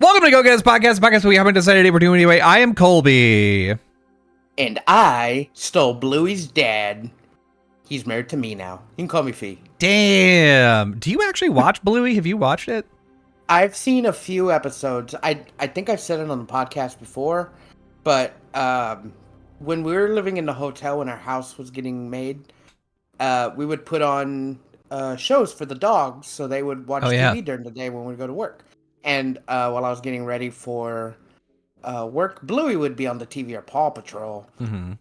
Welcome to Go Gettas podcast where we haven't decided we're doing anyway. I am Colby. And I stole Bluey's dad. He's married to me now. You can call me Fee. Damn. Do you actually watch Bluey? Have you watched it? I've seen a few episodes. I think I've said it on the podcast before, but when we were living in the hotel when our house was getting made, we would put on shows for the dogs so they would watch TV during the day when we go to work. And while I was getting ready for work, Bluey would be on the TV or Paw Patrol. Mm-hmm.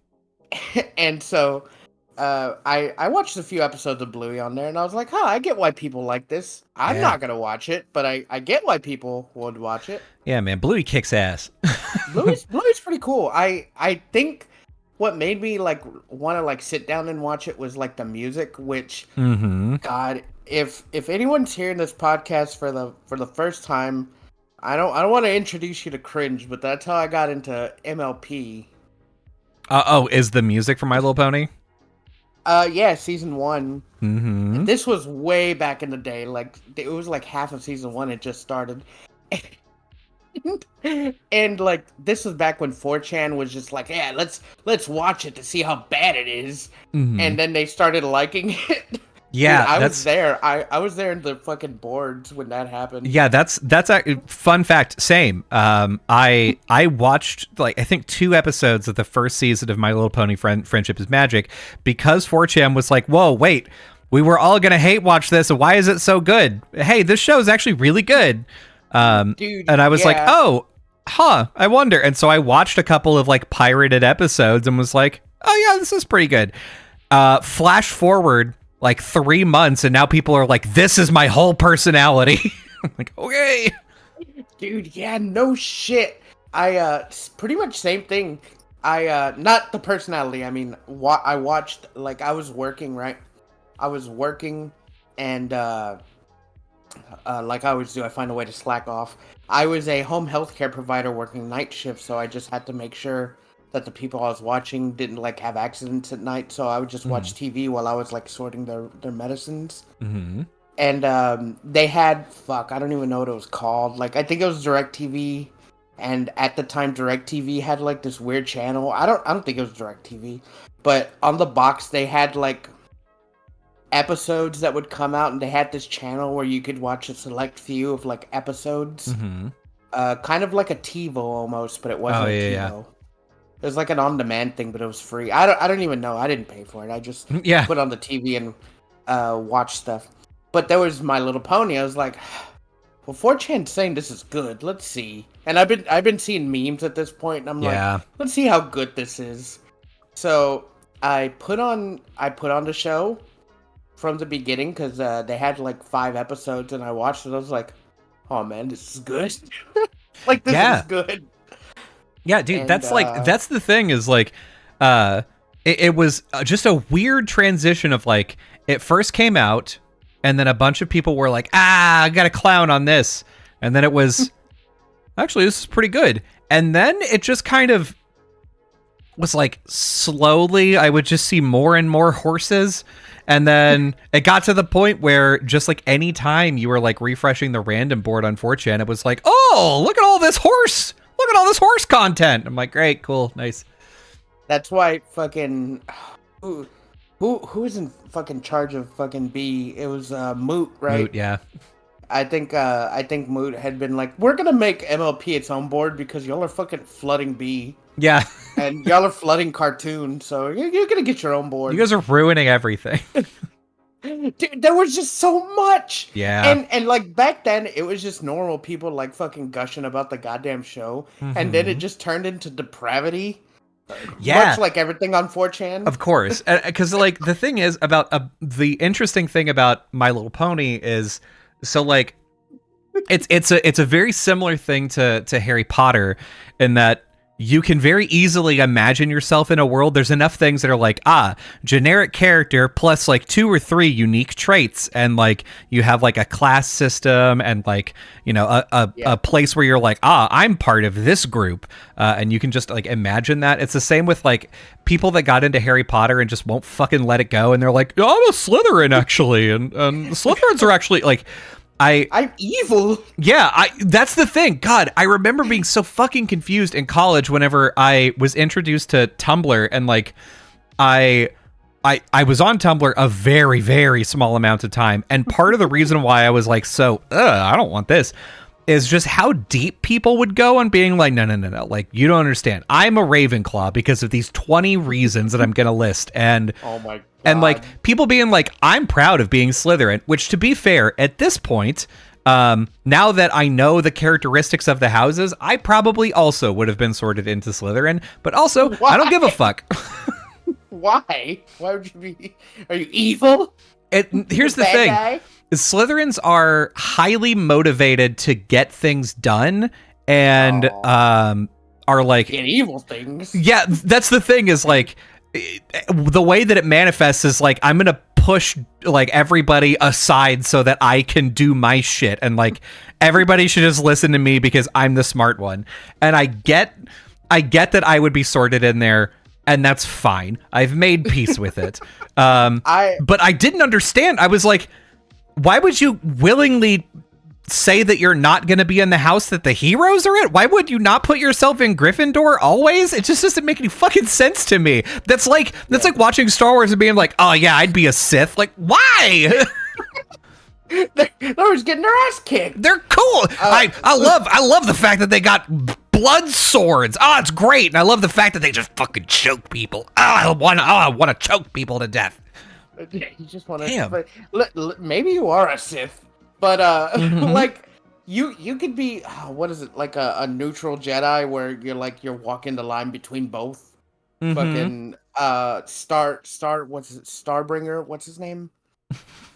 And so I watched a few episodes of Bluey on there, and I was like, I get why people like this. I'm not going to watch it, but I get why people would watch it. Yeah, man, Bluey kicks ass. Bluey's pretty cool. I think what made me want to sit down and watch it was the music, which God, if anyone's hearing this podcast for the first time, I don't want to introduce you to cringe, but that's how I got into MLP. Is the music from My Little Pony? Yeah, season 1. Mm-hmm. This was way back in the day. It was half of season 1 it just started. And this was back when 4chan was just let's watch it to see how bad it is. Mm-hmm. And then they started liking it. Yeah, dude, I was there. I was there in the fucking boards when that happened. Yeah, that's a fun fact. Same. I watched I think 2 episodes of the first season of My Little Pony Friendship is Magic because 4chan was like, whoa, wait, we were all gonna hate watch this. Why is it so good? Hey, this show is actually really good. Dude, and I was like, oh, I wonder. And so I watched a couple of pirated episodes and was like, oh yeah, this is pretty good. Flash forward 3 months and now people are like, this is my whole personality. I'm like, okay. Dude, yeah, no shit. I pretty much same thing. I not the personality. I mean, I watched I was working, right? I was working and like I always do, I find a way to slack off. I was a home healthcare provider working night shift, so I just had to make sure that the people I was watching didn't have accidents at night. So I would just watch TV while I was sorting their medicines. Mm-hmm. And they had I don't even know what it was called. I think it was DirecTV, and at the time DirecTV had this weird channel. I don't think it was DirecTV, but on the box they had episodes that would come out, and they had this channel where you could watch a select few of episodes. Mm-hmm. Kind of like a TiVo almost, but it wasn't a TiVo. Yeah. It was an on-demand thing, but it was free. I don't even know. I didn't pay for it. I just put on the TV and watch stuff. But there was My Little Pony. I was like, well, 4chan's saying this is good. Let's see. And I've been seeing memes at this point, and I'm like, let's see how good this is. So I put on the show from the beginning because they had 5 episodes, and I watched it. I was like, oh man, this is good. This is good. Yeah, dude, and that's the thing is it was just a weird transition of it first came out and then a bunch of people were like, I got a clown on this. And then it was actually, this is pretty good. And then it just kind of was slowly I would just see more and more horses. And then it got to the point where just any time you were refreshing the random board on 4chan, it was oh, look at all this horse. Look at all this horse content. I'm like, great, cool, nice. That's why fucking who was in fucking charge of fucking B? It was Moot, right? Moot, yeah. I think Moot had been we're gonna make MLP its own board because y'all are fucking flooding B. Yeah. And y'all are flooding Cartoon, so you're gonna get your own board. You guys are ruining everything. Dude, there was just so much. Yeah. And back then it was just normal people fucking gushing about the goddamn show. Mm-hmm. And then it just turned into depravity. Yeah. Much like everything on 4chan. Of course. Because the thing is about the interesting thing about My Little Pony is it's a very similar thing to Harry Potter in that you can very easily imagine yourself in a world. There's enough things that are generic character plus 2 or 3 unique traits. And you have a class system and a place where you're I'm part of this group. And you can just imagine that. It's the same with people that got into Harry Potter and just won't fucking let it go. And they're I'm a Slytherin actually. And Slytherins are actually I'm evil. Yeah, that's the thing. God, I remember being so fucking confused in college whenever I was introduced to Tumblr, and like I was on Tumblr a very, very small amount of time, and part of the reason why I was like, I don't want this, is just how deep people would go on being like, no, like, you don't understand. I'm a Ravenclaw because of these 20 reasons that I'm gonna list, and oh my God. And like people being like, I'm proud of being Slytherin, which, to be fair, at this point, now that I know the characteristics of the houses, I probably also would have been sorted into Slytherin, but also Why? I don't give a fuck. Why? Why would you be? Are you evil? Here's the thing. Guy? Slytherins are highly motivated to get things done and are like get evil things. Yeah, that's the thing, is like the way that it manifests is like, I'm gonna push like everybody aside so that I can do my shit, and like everybody should just listen to me because I'm the smart one. And I get that I would be sorted in there, and that's fine. I've made peace with it. But I didn't understand. I was like, why would you willingly say that you're not going to be in the house that the heroes are in? Why would you not put yourself in Gryffindor always? It just doesn't make any fucking sense to me. That's like watching Star Wars and being like, oh yeah, I'd be a Sith. Like, why? They're just getting their ass kicked. They're cool. I love the fact that they got blood swords. Oh, it's great. And I love the fact that they just fucking choke people. I want to choke people to death. You just want to. Damn. Maybe you are a Sith. But like you could be what is it, like a neutral Jedi where you're walking the line between both. Fucking Starbringer, what's his name?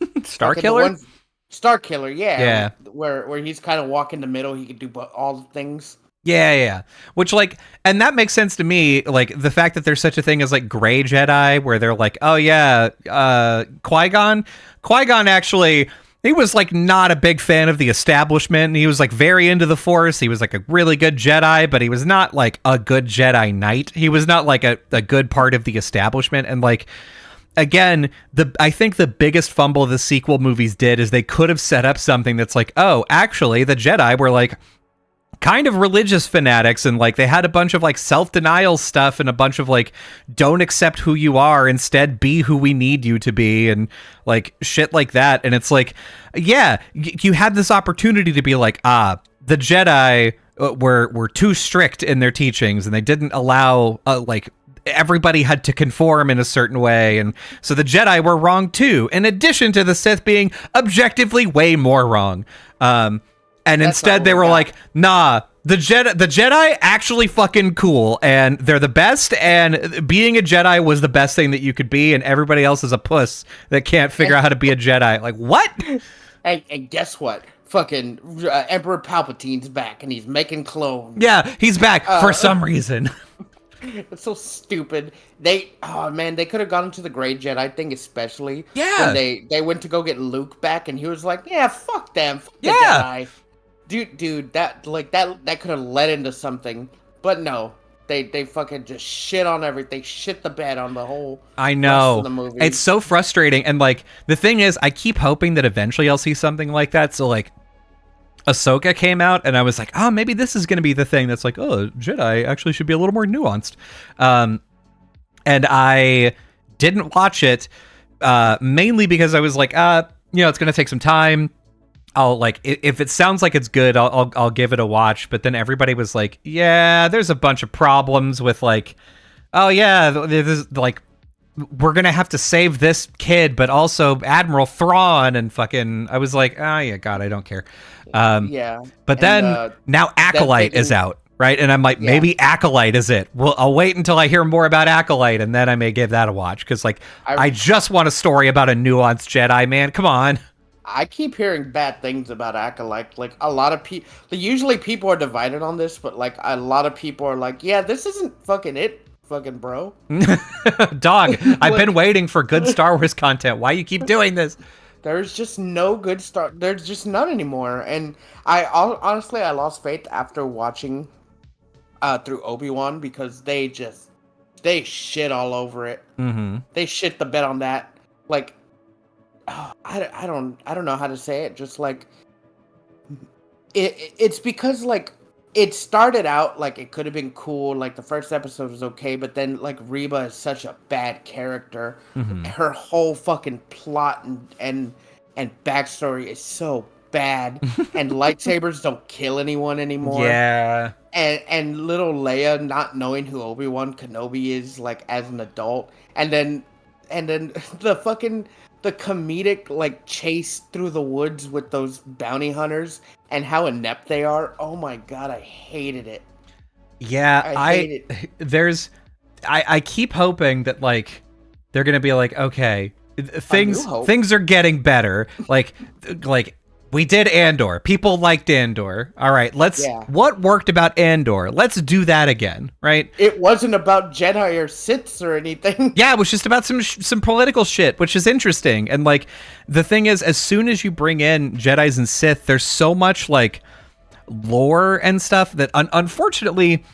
Starkiller? Starkiller, yeah. Where he's kind of walking the middle, he could do all the things. Yeah. Which, like, and that makes sense to me, like, the fact that there's such a thing as, like, gray Jedi, where they're like, oh, yeah, Qui-Gon actually, he was, like, not a big fan of the establishment. He was, like, very into the Force. He was, like, a really good Jedi, but he was not, like, a good Jedi Knight. He was not, like, a good part of the establishment. And, like, again, I think the biggest fumble the sequel movies did is they could have set up something that's like, oh, actually, the Jedi were, like, kind of religious fanatics, and like they had a bunch of like self-denial stuff and a bunch of like, don't accept who you are, instead be who we need you to be, and like shit like that. And it's like, yeah, you had this opportunity to be like, the Jedi were too strict in their teachings, and they didn't allow like everybody had to conform in a certain way, and so the Jedi were wrong too, in addition to the Sith being objectively way more wrong. And that's instead they were like, nah, the Jedi actually fucking cool, and they're the best, and being a Jedi was the best thing that you could be, and everybody else is a puss that can't figure out how to be a Jedi. Like, what? And guess what? Fucking Emperor Palpatine's back, and he's making clones. Yeah, he's back for some reason. It's so stupid. They could have gone into the Grey Jedi thing, especially. Yeah. When they went to go get Luke back, and he was like, yeah, fuck them. Fuck the Jedi. Dude, that could have led into something, but no, they fucking just shit on everything. They shit the bed on the whole. I know. Rest of the movie. It's so frustrating, and like the thing is, I keep hoping that eventually I'll see something like that. So like, Ahsoka came out, and I was like, oh, maybe this is going to be the thing that's like, oh, Jedi actually should be a little more nuanced. And I didn't watch it mainly because I was like, it's going to take some time. I'll like, if it sounds like it's good, I'll give it a watch. But then everybody was like, yeah, there's a bunch of problems with like, oh yeah, this like, we're gonna have to save this kid, but also Admiral Thrawn and fucking. I was like, oh yeah, God, I don't care. Yeah. But then now Acolyte is out, right? And I'm like, maybe Acolyte is it. Well, I'll wait until I hear more about Acolyte, and then I may give that a watch, because like, I just want a story about a nuanced Jedi, man. Come on. I keep hearing bad things about Acolyte. Like, a lot of people, usually people are divided on this, but like a lot of people are like, yeah, this isn't fucking it, fucking bro. Dog, I've been waiting for good Star Wars content. Why you keep doing this? There's just no good there's just none anymore. And honestly, I lost faith after watching through Obi-Wan, because they shit all over it. Mm-hmm. They shit the bed on that. Like, I don't know how to say it. Just like, It's because like it started out like it could have been cool. Like the first episode was okay, but then like Reba is such a bad character. Her whole fucking plot and backstory is so bad, and lightsabers don't kill anyone anymore. Yeah. And little Leia not knowing who Obi-Wan Kenobi is like as an adult, and then the comedic like chase through the woods with those bounty hunters and how inept they are. Oh my god, I hated it. Yeah, I keep hoping that like they're gonna be like, okay, things are getting better. Like we did Andor. People liked Andor. All right, what worked about Andor? Let's do that again, right? It wasn't about Jedi or Siths or anything. Yeah, it was just about some political shit, which is interesting. And like the thing is, as soon as you bring in Jedis and Sith, there's so much like lore and stuff that unfortunately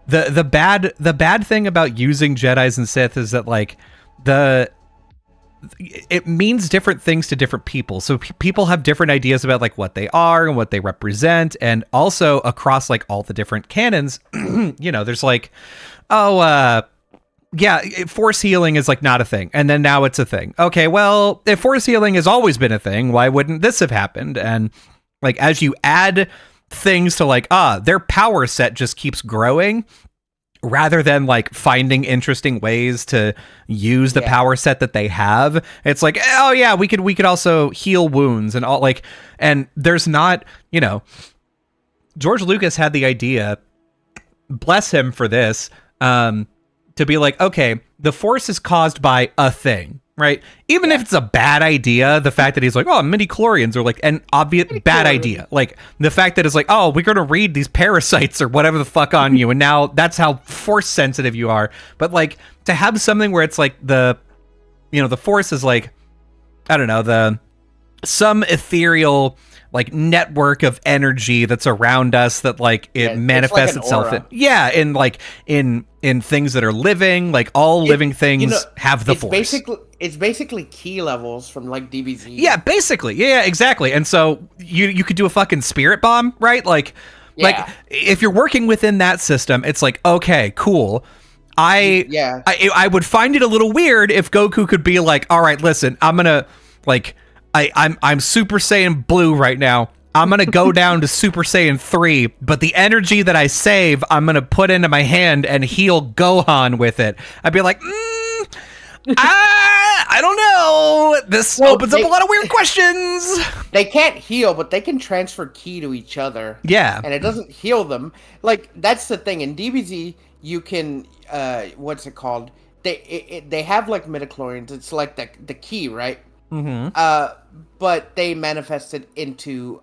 the bad thing about using Jedis and Sith is that like it means different things to different people. So people have different ideas about like what they are and what they represent. And also across like all the different canons, you know, there's like, force healing is like not a thing. And then now it's a thing. Okay, well, if force healing has always been a thing, why wouldn't this have happened? And like, as you add things to like, their power set just keeps growing, rather than like finding interesting ways to use the power set that they have. It's like, oh yeah, we could also heal wounds and all, like, and there's not, you know, George Lucas had the idea, bless him for this, to be like, okay, the force is caused by a thing, right? Even if it's a bad idea, the fact that he's like, oh, midi-chlorians are like an obvious bad idea. Like the fact that it's like, oh, we're going to read these parasites or whatever the fuck on you. And now that's how force sensitive you are. But like to have something where it's like the force is like, I don't know, some ethereal like network of energy that's around us that like it manifests itself in things that are living, like all living things have the force. It's basically key levels from like DBZ. Yeah, basically. Yeah, exactly. And so you could do a fucking spirit bomb, right? Like if you're working within that system, it's like, okay, cool. I would find it a little weird if Goku could be like, all right, listen, I'm gonna like I'm Super Saiyan Blue right now. I'm going to go down to Super Saiyan 3, but the energy that I save, I'm going to put into my hand and heal Gohan with it. I'd be like, I don't know. This opens up a lot of weird questions. They can't heal, but they can transfer ki to each other. Yeah. And it doesn't heal them. Like, that's the thing. In DBZ, you can, what's it called? They have, like, midichlorians. It's like the ki, right? Mm-hmm. But they manifested into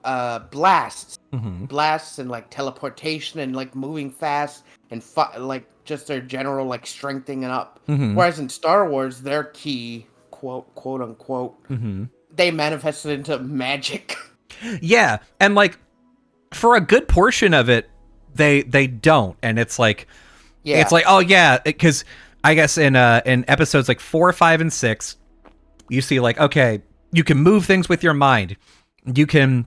blasts. Mm-hmm. Blasts and, like, teleportation and, like, moving fast and, like, just their general, like, strengthening up. Mm-hmm. Whereas in Star Wars, their ki, quote unquote, mm-hmm. they manifested into magic. Yeah, and, like, for a good portion of it, they don't. And it's like, it's like, oh, yeah, because I guess in episodes, like, 4, 5, and 6, you see, like, okay, you can move things with your mind. You can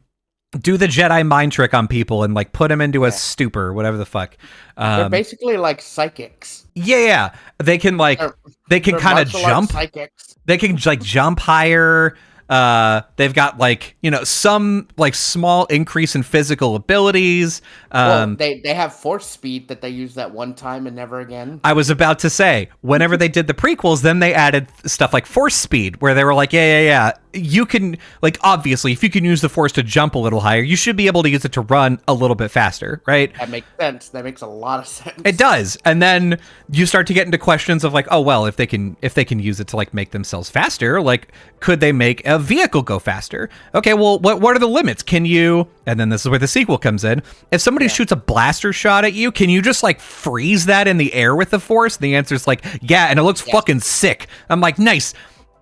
do the Jedi mind trick on people and, like, put them into a stupor or whatever the fuck. They're basically, like, psychics. Yeah. They can, like, they can kind of jump. Psychics. They can, like, jump higher. They've got, like, you know, some, like, small increase in physical abilities. They have force speed that they use that one time and never again. I was about to say, whenever they did the prequels, then they added stuff like force speed, where they were like, yeah. You can, like, obviously, if you can use the force to jump a little higher, you should be able to use it to run a little bit faster, right? That makes sense. That makes a lot of sense. It does. And then you start to get into questions of like, oh, well, if they can use it to, like, make themselves faster, like, could they make a vehicle go faster? Okay, well, what are the limits? Can you, and then this is where the sequel comes in, if somebody shoots a blaster shot at you, can you just, like, freeze that in the air with the force? And the answer is like, yeah, and it looks fucking sick. I'm like, nice.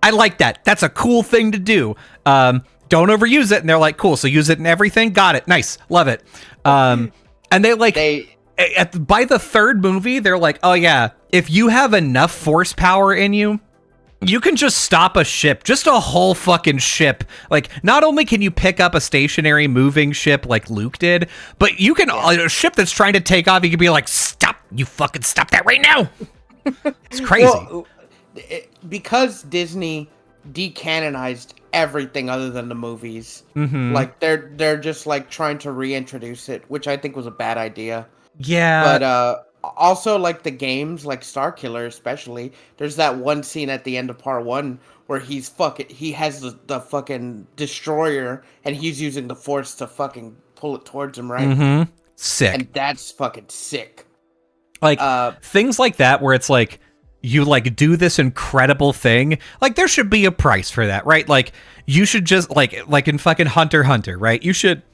I like that. That's a cool thing to do. Don't overuse it. And they're like, cool. So use it in everything. Got it. Nice. Love it. And they like, by the third movie, they're like, oh yeah, if you have enough force power in you, You can just stop a ship, just a whole fucking ship. Like, not only can you pick up a stationary moving ship like Luke did, but you can, a ship that's trying to take off, you can be like, stop, you fucking stop that right now. It's crazy. Well, because Disney decanonized everything other than the movies, like they're just like trying to reintroduce it, which I think was a bad idea. Yeah. But, also, like, the games, like Starkiller especially, there's that one scene at the end of part 1 where he has the fucking destroyer, and he's using the Force to fucking pull it towards him, right? Sick. And that's fucking sick. Like, things like that where it's like, you, like, do this incredible thing. Like, there should be a price for that, right? Like, you should just, like in fucking Hunter x Hunter, right? You should...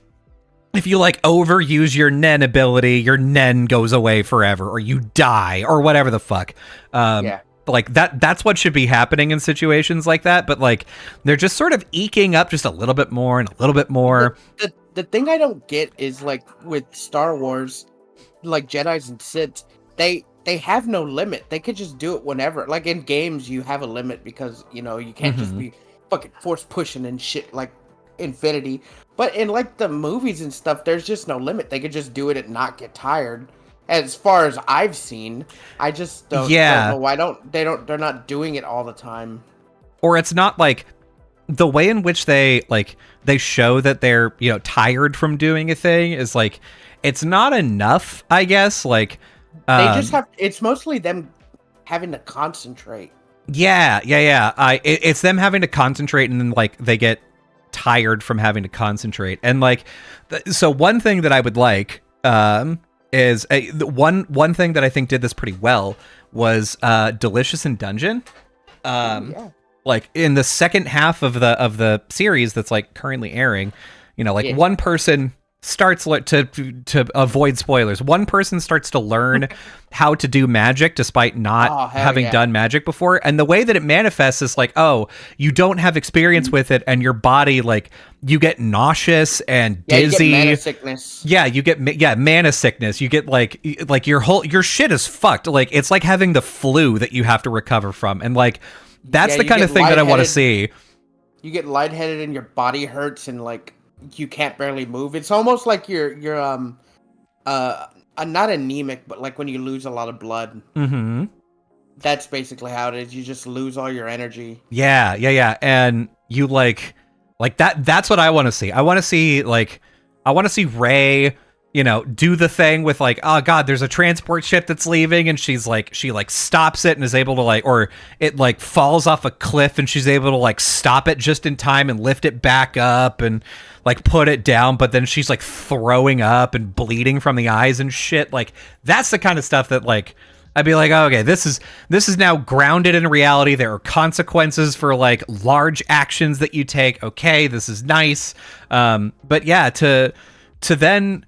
If you, like, overuse your Nen ability, your Nen goes away forever, or you die, or whatever the fuck. Like, that's what should be happening in situations like that, but, like, they're just sort of eking up just a little bit more and a little bit more. The thing I don't get is, like, with Star Wars, like, Jedis and Siths, they have no limit. They could just do it whenever. Like, in games, you have a limit because, you know, you can't just be fucking force pushing and shit, like, infinity. But in, like, the movies and stuff, there's just no limit. They could just do it and not get tired. As far as I've seen, I just don't know why they're not doing it all the time. Or it's not like the way in which they show that they're, you know, tired from doing a thing is like, it's not enough, I guess. Like, they just have, it's mostly them having to concentrate. Yeah. It's them having to concentrate, and then, like, they get tired from having to concentrate. And, like, so one thing that I would like is one thing that I think did this pretty well was Delicious in Dungeon. Like, in the second half of the series that's, like, currently airing, you know, like, one person starts to avoid spoilers. One person starts to learn how to do magic despite not having done magic before. And the way that it manifests is like, oh, you don't have experience with it, and your body, like, you get nauseous and dizzy. You get mana sickness. Yeah, you get mana sickness. You get like your shit is fucked. Like, it's like having the flu that you have to recover from. And, like, that's the kind of thing that I want to see. You get lightheaded and your body hurts, and, like, you can't barely move. It's almost like you're not anemic, but like when you lose a lot of blood. That's basically how it is. You just lose all your energy. Yeah. And you like that's what I want to see. I want to see Rey, you know, do the thing with, like, oh god, there's a transport ship that's leaving, and she stops it and is able to, like, or it, like, falls off a cliff and she's able to, like, stop it just in time and lift it back up and, like, put it down, but then she's, like, throwing up and bleeding from the eyes and shit. Like, that's the kind of stuff that, like, I'd be like, oh, okay, this is now grounded in reality. There are consequences for, like, large actions that you take. Okay, this is nice. But yeah, to then,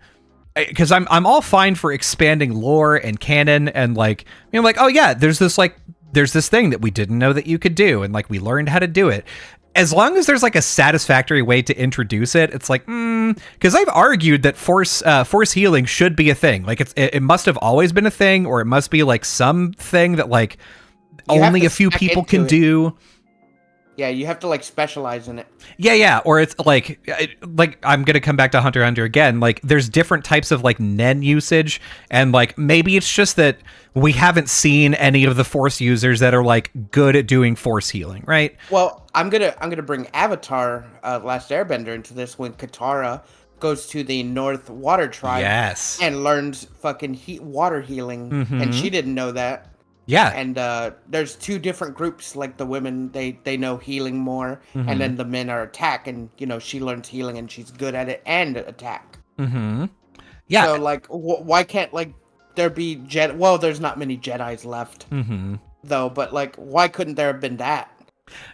because I'm all fine for expanding lore and canon, and, like, you know, like, oh yeah, there's this thing that we didn't know that you could do, and, like, we learned how to do it. As long as there's, like, a satisfactory way to introduce it, it's like, because I've argued that force healing should be a thing. Like, it must have always been a thing, or it must be, like, something that, like, only a few people can do. Yeah, you have to, like, specialize in it. Yeah, or it's like I'm gonna come back to Hunter x Hunter again. Like, there's different types of, like, Nen usage, and, like, maybe it's just that we haven't seen any of the Force users that are, like, good at doing Force healing, right? Well, I'm gonna bring Avatar: Last Airbender into this when Katara goes to the North Water Tribe, and learns fucking water healing, and she didn't know that. Yeah. And there's two different groups, like the women, they know healing more, and then the men are attack, and, you know, she learns healing and she's good at it and attack. Yeah. So, like, why can't, like, there be Jedi? Well, there's not many Jedis left, though, but, like, why couldn't there have been that?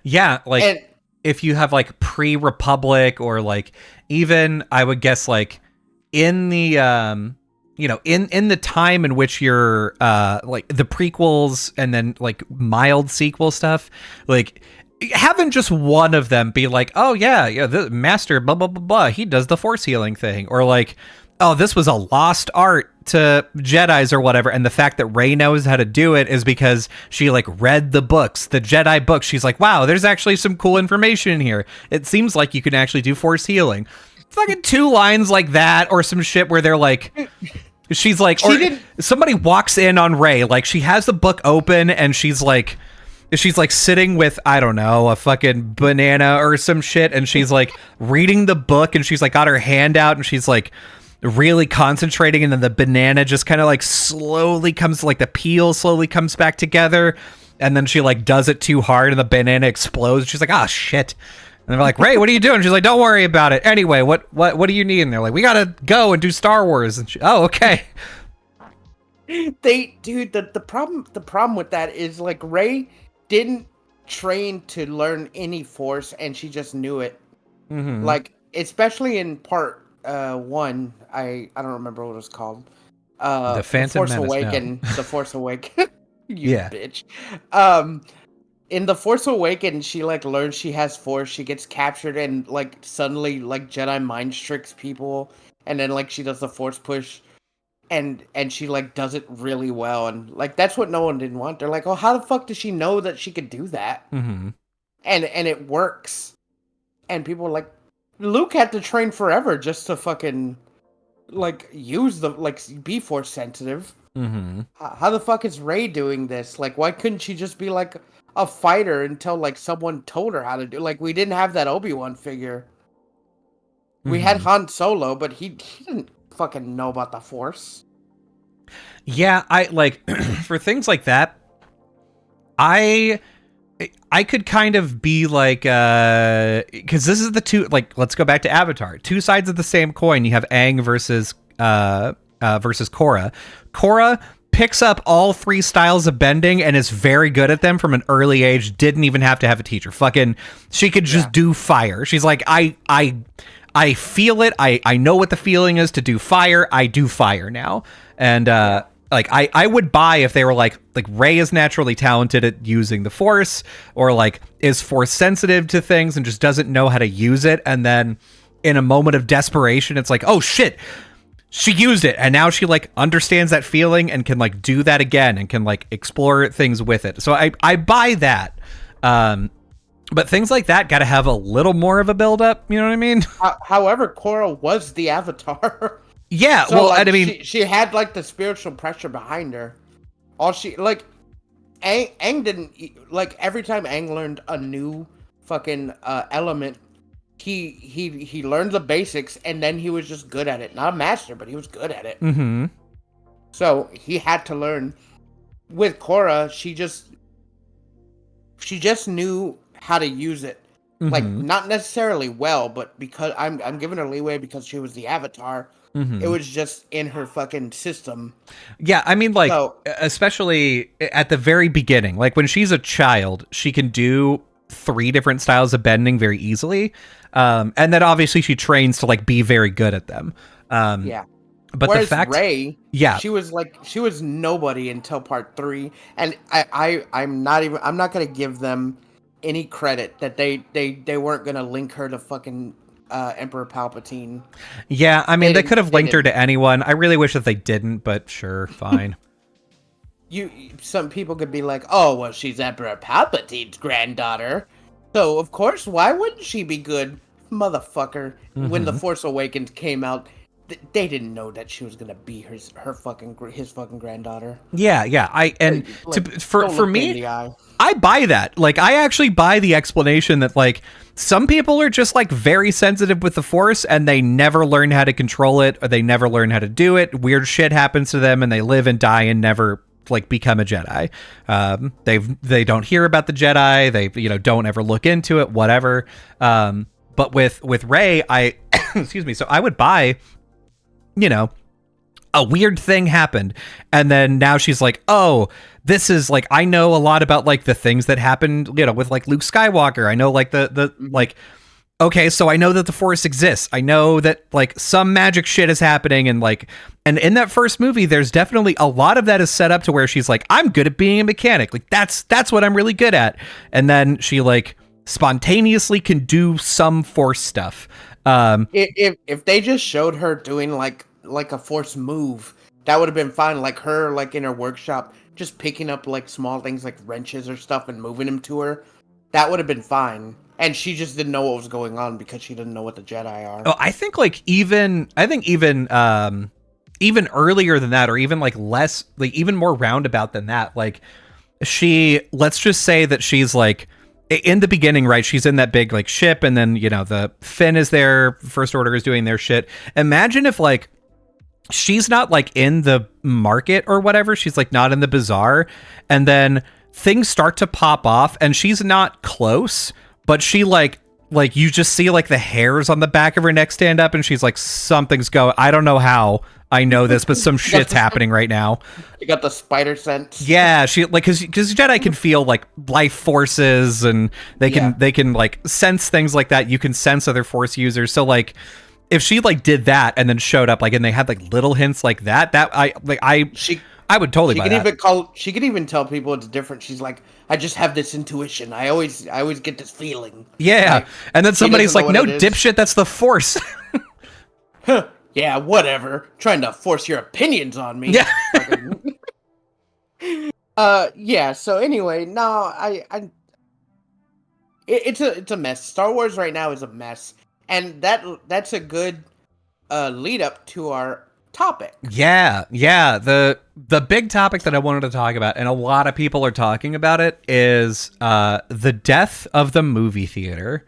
Yeah, like, if you have, like, pre-Republic, or, like, even, I would guess, like, in the, you know, in the time in which you're, like, the prequels and then, like, mild sequel stuff, like, having just one of them be like, oh yeah, the master, blah, blah, blah, blah, he does the Force healing thing. Or, like, oh, this was a lost art to Jedis or whatever, and the fact that Rey knows how to do it is because she like read the books, the Jedi books. She's like, wow, there's actually some cool information in here. It seems like you can actually do Force healing. Fucking 2 lines like that, or some shit where they're like, she's like, somebody walks in on Rey, like she has the book open and she's like sitting with, I don't know, a fucking banana or some shit, and she's like reading the book, and she's like got her hand out and she's like really concentrating, and then the banana just kind of like slowly comes, like the peel slowly comes back together, and then she like does it too hard and the banana explodes. She's like, oh shit. And they're like, Rey, what are you doing? She's like, don't worry about it. Anyway, what do you need? And they're like, we gotta go and do Star Wars. And oh, okay. The problem with that is like Rey didn't train to learn any Force, and she just knew it. Mm-hmm. Like, especially in part 1, I don't remember what it was called. The Phantom Menace. The Force Awakens. You bitch. In The Force Awakens, she like learns she has Force. She gets captured and like suddenly like Jedi mind tricks people, and then like she does the Force push, and she like does it really well, and like that's what no one didn't want. They're like, oh, how the fuck does she know that she could do that? Mm-hmm. And it works, and people were like, Luke had to train forever just to fucking like use the like be Force sensitive. Mm-hmm. How the fuck is Rey doing this? Like, why couldn't she just be like a fighter until like someone told her how to do? Like, we didn't have that Obi-Wan figure. We had Han Solo, but he didn't fucking know about the Force. Yeah, I like for things like that, I could kind of be like, because this is the two, like, let's go back to Avatar. 2 sides of the same coin. You have Aang versus Korra. Korra picks up all 3 styles of bending and is very good at them from an early age. Didn't even have to have a teacher. Fucking, she could just do fire. She's like, I feel it. I know what the feeling is to do fire. I do fire now. And like I would buy if they were like Rey is naturally talented at using the Force, or like is Force sensitive to things and just doesn't know how to use it, and then in a moment of desperation it's like, oh shit, she used it, and now she like understands that feeling and can like do that again and can like explore things with it. So I buy that. But things like that got to have a little more of a build up. You know what I mean? However, Korra was the Avatar. Yeah. So, well, like, I mean, she had like the spiritual pressure behind her. All she like, Aang didn't like every time Aang learned a new fucking element. He learned the basics, and then he was just good at it. Not a master, but he was good at it. Mm-hmm. So he had to learn. With Korra, she just knew how to use it. Mm-hmm. Like, not necessarily well, but because I'm giving her leeway because she was the Avatar. Mm-hmm. It was just in her fucking system. Yeah, I mean, like, especially at the very beginning, like when she's a child, she can do 3 different styles of bending very easily. And then obviously she trains to like be very good at them. Yeah. But whereas the fact, Rey, she was nobody until part 3, and I'm not gonna give them any credit that they weren't gonna link her to fucking Emperor Palpatine. Yeah, I mean they could have linked her to anyone. I really wish that they didn't, but sure, fine. Some people could be like, oh well, she's Emperor Palpatine's granddaughter, so of course why wouldn't she be good, motherfucker? Mm-hmm. When The Force Awakens came out, they didn't know that she was gonna be his fucking granddaughter. Yeah. For me, I buy that. Like, I actually buy the explanation that like some people are just like very sensitive with the Force and they never learn how to control it, or they never learn how to do it. Weird shit happens to them and they live and die and never like become a Jedi. They don't hear about the Jedi. They don't ever look into it. Whatever. But with Rey, I excuse me. So I would buy. A weird thing happened, and then now she's like, oh, this is like, I know a lot about like the things that happened, with like Luke Skywalker. I know like the like, okay, so I know that the Force exists. I know that like some magic shit is happening, and in that first movie, there's definitely a lot of that is set up to where she's like, I'm good at being a mechanic. Like that's what I'm really good at. And then she like spontaneously can do some Force stuff. If they just showed her doing like a Force move, that would have been fine. Like her, like in her workshop, just picking up like small things like wrenches or stuff and moving them to her. That would have been fine. And she just didn't know what was going on because she didn't know what the Jedi are. Oh, I think even earlier than that, or even like less, like even more roundabout than that. Like let's just say that she's like in the beginning, right? She's in that big like ship, and then the Finn is there. First Order is doing their shit. Imagine if like she's not like in the market or whatever. She's like not in the bazaar, and then things start to pop off, and she's not close, but she like you just see like the hairs on the back of her neck stand up, and she's like, something's going. I don't know how I know this, but some shit's happening right now. You got the spider sense. Yeah, she like because Jedi can feel like life forces, and they can like sense things like that. You can sense other Force users. So like, if she like did that and then showed up like, and they had like little hints like that, I would totally buy that. She could even tell people it's different. She's like, I just have this intuition. I always get this feeling. Yeah, like, and then somebody's like, no, dipshit, that's the Force. Huh. Yeah, whatever. Trying to force your opinions on me. Yeah. Yeah. So anyway, no, it's a mess. Star Wars right now is a mess, and that's a good lead up to our topic. Yeah. The big topic that I wanted to talk about, and a lot of people are talking about it, is the death of the movie theater.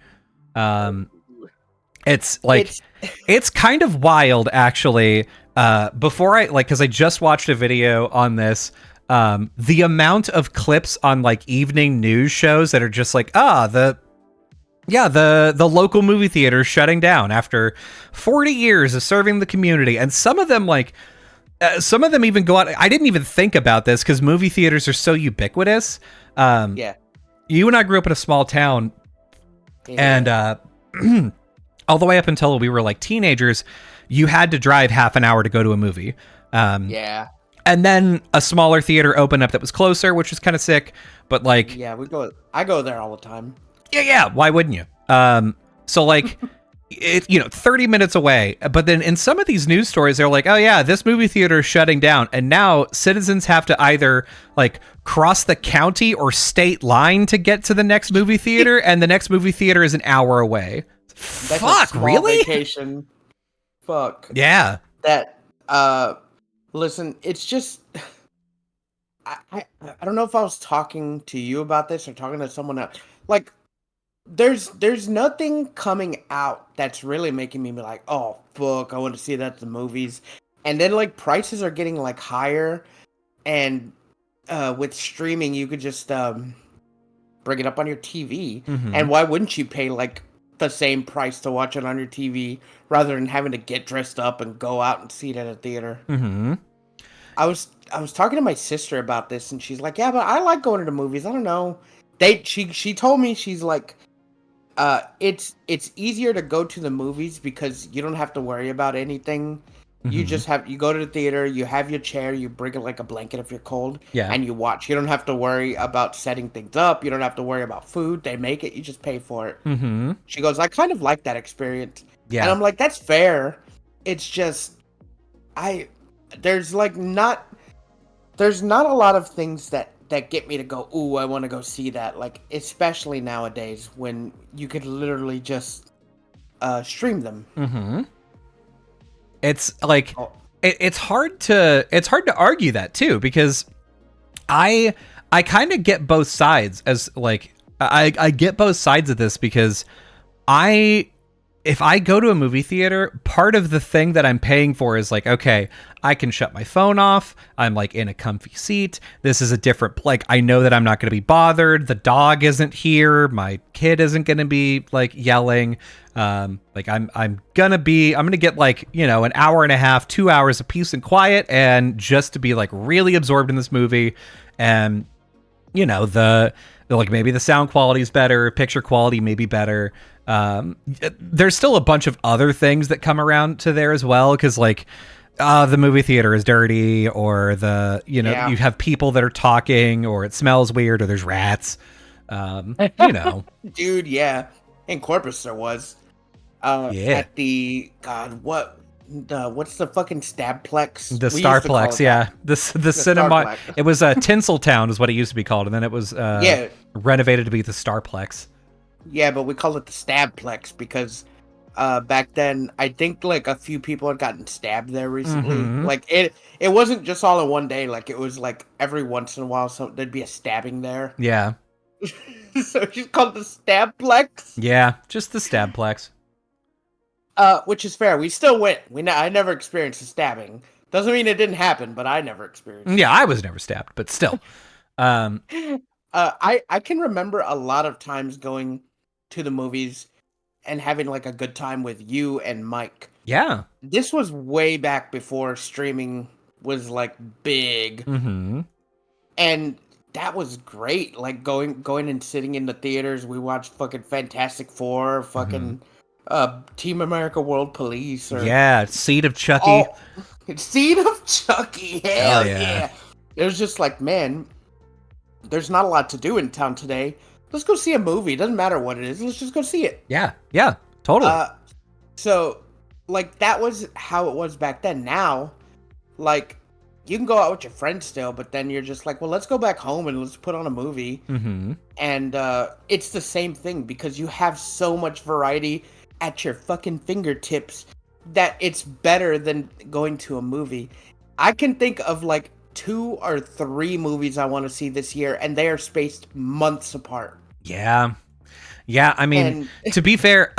It's like it's kind of wild, actually. Before because I just watched a video on this. The amount of clips on like evening news shows that are just like, the local movie theater is shutting down after 40 years of serving the community, and some of them even go out. I didn't even think about this because movie theaters are so ubiquitous. Yeah, you and I grew up in a small town, and all the way up until we were like teenagers, you had to drive half an hour to go to a movie. Yeah. And then a smaller theater opened up that was closer, which was kind of sick. But like, yeah, I go there all the time. Yeah. Why wouldn't you? So like, 30 minutes away. But then in some of these news stories, they're like, oh yeah, this movie theater is shutting down, and now citizens have to either like cross the county or state line to get to the next movie theater, and the next movie theater is an hour away. That's Fuck, really? Vacation. Fuck. Yeah. That. Listen, it's just. I don't know if I was talking to you about this or talking to someone else. Like, there's nothing coming out that's really making me be like, oh fuck, I want to see that at the movies. And then like prices are getting like higher, and with streaming you could just bring it up on your TV. Mm-hmm. And why wouldn't you pay like the same price to watch it on your TV rather than having to get dressed up and go out and see it at a theater? Mm-hmm. I was talking to my sister about this, and she's like, yeah, but I like going to the movies. I don't know. She told me, she's like, it's easier to go to the movies because you don't have to worry about anything. Mm-hmm. You go to the theater, you have your chair, you bring it like a blanket if you're cold, and you watch. You don't have to worry about setting things up. You don't have to worry about food. They make it. You just pay for it. Mm-hmm. She goes, I kind of like that experience. Yeah. And I'm like, that's fair. It's just, there's not a lot of things that get me to go, ooh, I want to go see that. Like, especially nowadays when you could literally just stream them. Mm-hmm. It's like it's hard to argue that too, because I kind of get both sides, as like I get both sides of this, because if I go to a movie theater, part of the thing that I'm paying for is like, okay, I can shut my phone off. I'm like in a comfy seat. This is a different, like, I know that I'm not going to be bothered. The dog isn't here. My kid isn't going to be like yelling. Like I'm going to get like, an hour and a half, 2 hours of peace and quiet, and just to be like really absorbed in this movie. And, like maybe the sound quality is better, picture quality may be better. There's still a bunch of other things that come around to there as well, because like the movie theater is dirty, or you have people that are talking, or it smells weird, or there's rats. Dude, yeah. In Corpus there was at the what's the fucking Stabplex? The Starplex, yeah. The cinema. Starplex. It was Tinseltown is what it used to be called, and then it was renovated to be the Starplex. Yeah, but we call it the Stabplex because back then I think like a few people had gotten stabbed there recently. Like it wasn't just all in one day. Like it was like every once in a while, so there'd be a stabbing there. Yeah. So it's called the Stabplex. Yeah, just the Stabplex. Which is fair. We still went. I never experienced a stabbing. Doesn't mean it didn't happen, but I never experienced it. Yeah, I was never stabbed, but still. I can remember a lot of times going to the movies and having like a good time with you and Mike. Yeah. This was way back before streaming was like big. And that was great. Like going and sitting in the theaters. We watched fucking Fantastic Four, fucking Team America World Police. Or, Seed of Chucky. Seed of Chucky. Hell yeah. It was just like, man, there's not a lot to do in town today. Let's go see a movie. It doesn't matter what it is. Let's just go see it. Yeah, totally. So, like, that was how it was back then. Now, like, you can go out with your friends still, but then you're just like, well, let's go back home and let's put on a movie. And it's the same thing because you have so much variety at your fucking fingertips that it's better than going to a movie. I can think of, like, 2 or 3 movies I want to see this year, and they are spaced months apart. Yeah. I mean, to be fair,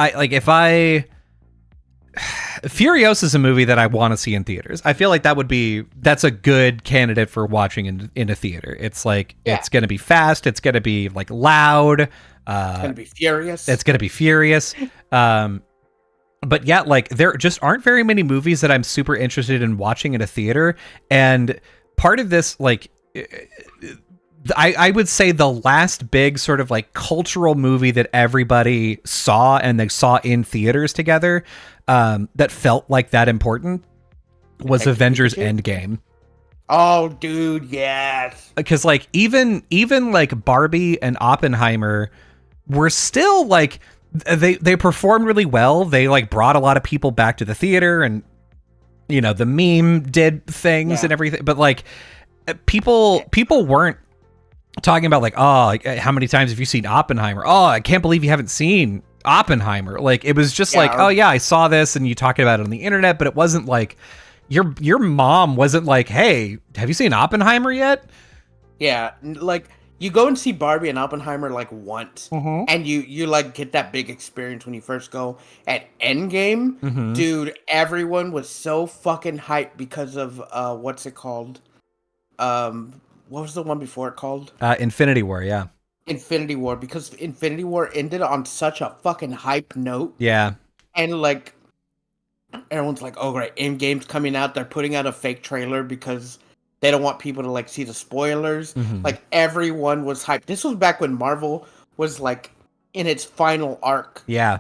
Furiosa is a movie that I want to see in theaters. I feel like that's a good candidate for watching in a theater. It's like, it's going to be fast. It's going to be like loud. It's going to be furious. It's going to be furious. But yeah, like there just aren't very many movies that I'm super interested in watching in a theater. And part of this, like, I would say the last big sort of like cultural movie that everybody saw and they saw in theaters together, that felt like that important was Avengers Endgame. Oh, dude, yes. Because like even like Barbie and Oppenheimer were still like they performed really well. They like brought a lot of people back to the theater, and you know the meme did things and everything. But like people weren't talking about like, oh, how many times have you seen Oppenheimer? Oh, I can't believe you haven't seen Oppenheimer. Like it was just like, oh yeah, I saw this, and you talking about it on the internet, but it wasn't like your mom wasn't like, hey, have you seen Oppenheimer yet? Yeah, like you go and see Barbie and Oppenheimer like once, and you like get that big experience when you first go. At Endgame, dude, everyone was so fucking hyped because of what's it called? What was the one before it called? Infinity War, yeah. Infinity War, because Infinity War ended on such a fucking hype note. Yeah. And like everyone's like, oh right, Endgame's coming out. They're putting out a fake trailer because they don't want people to like see the spoilers. Like everyone was hyped. This was back when Marvel was like in its final arc. Yeah.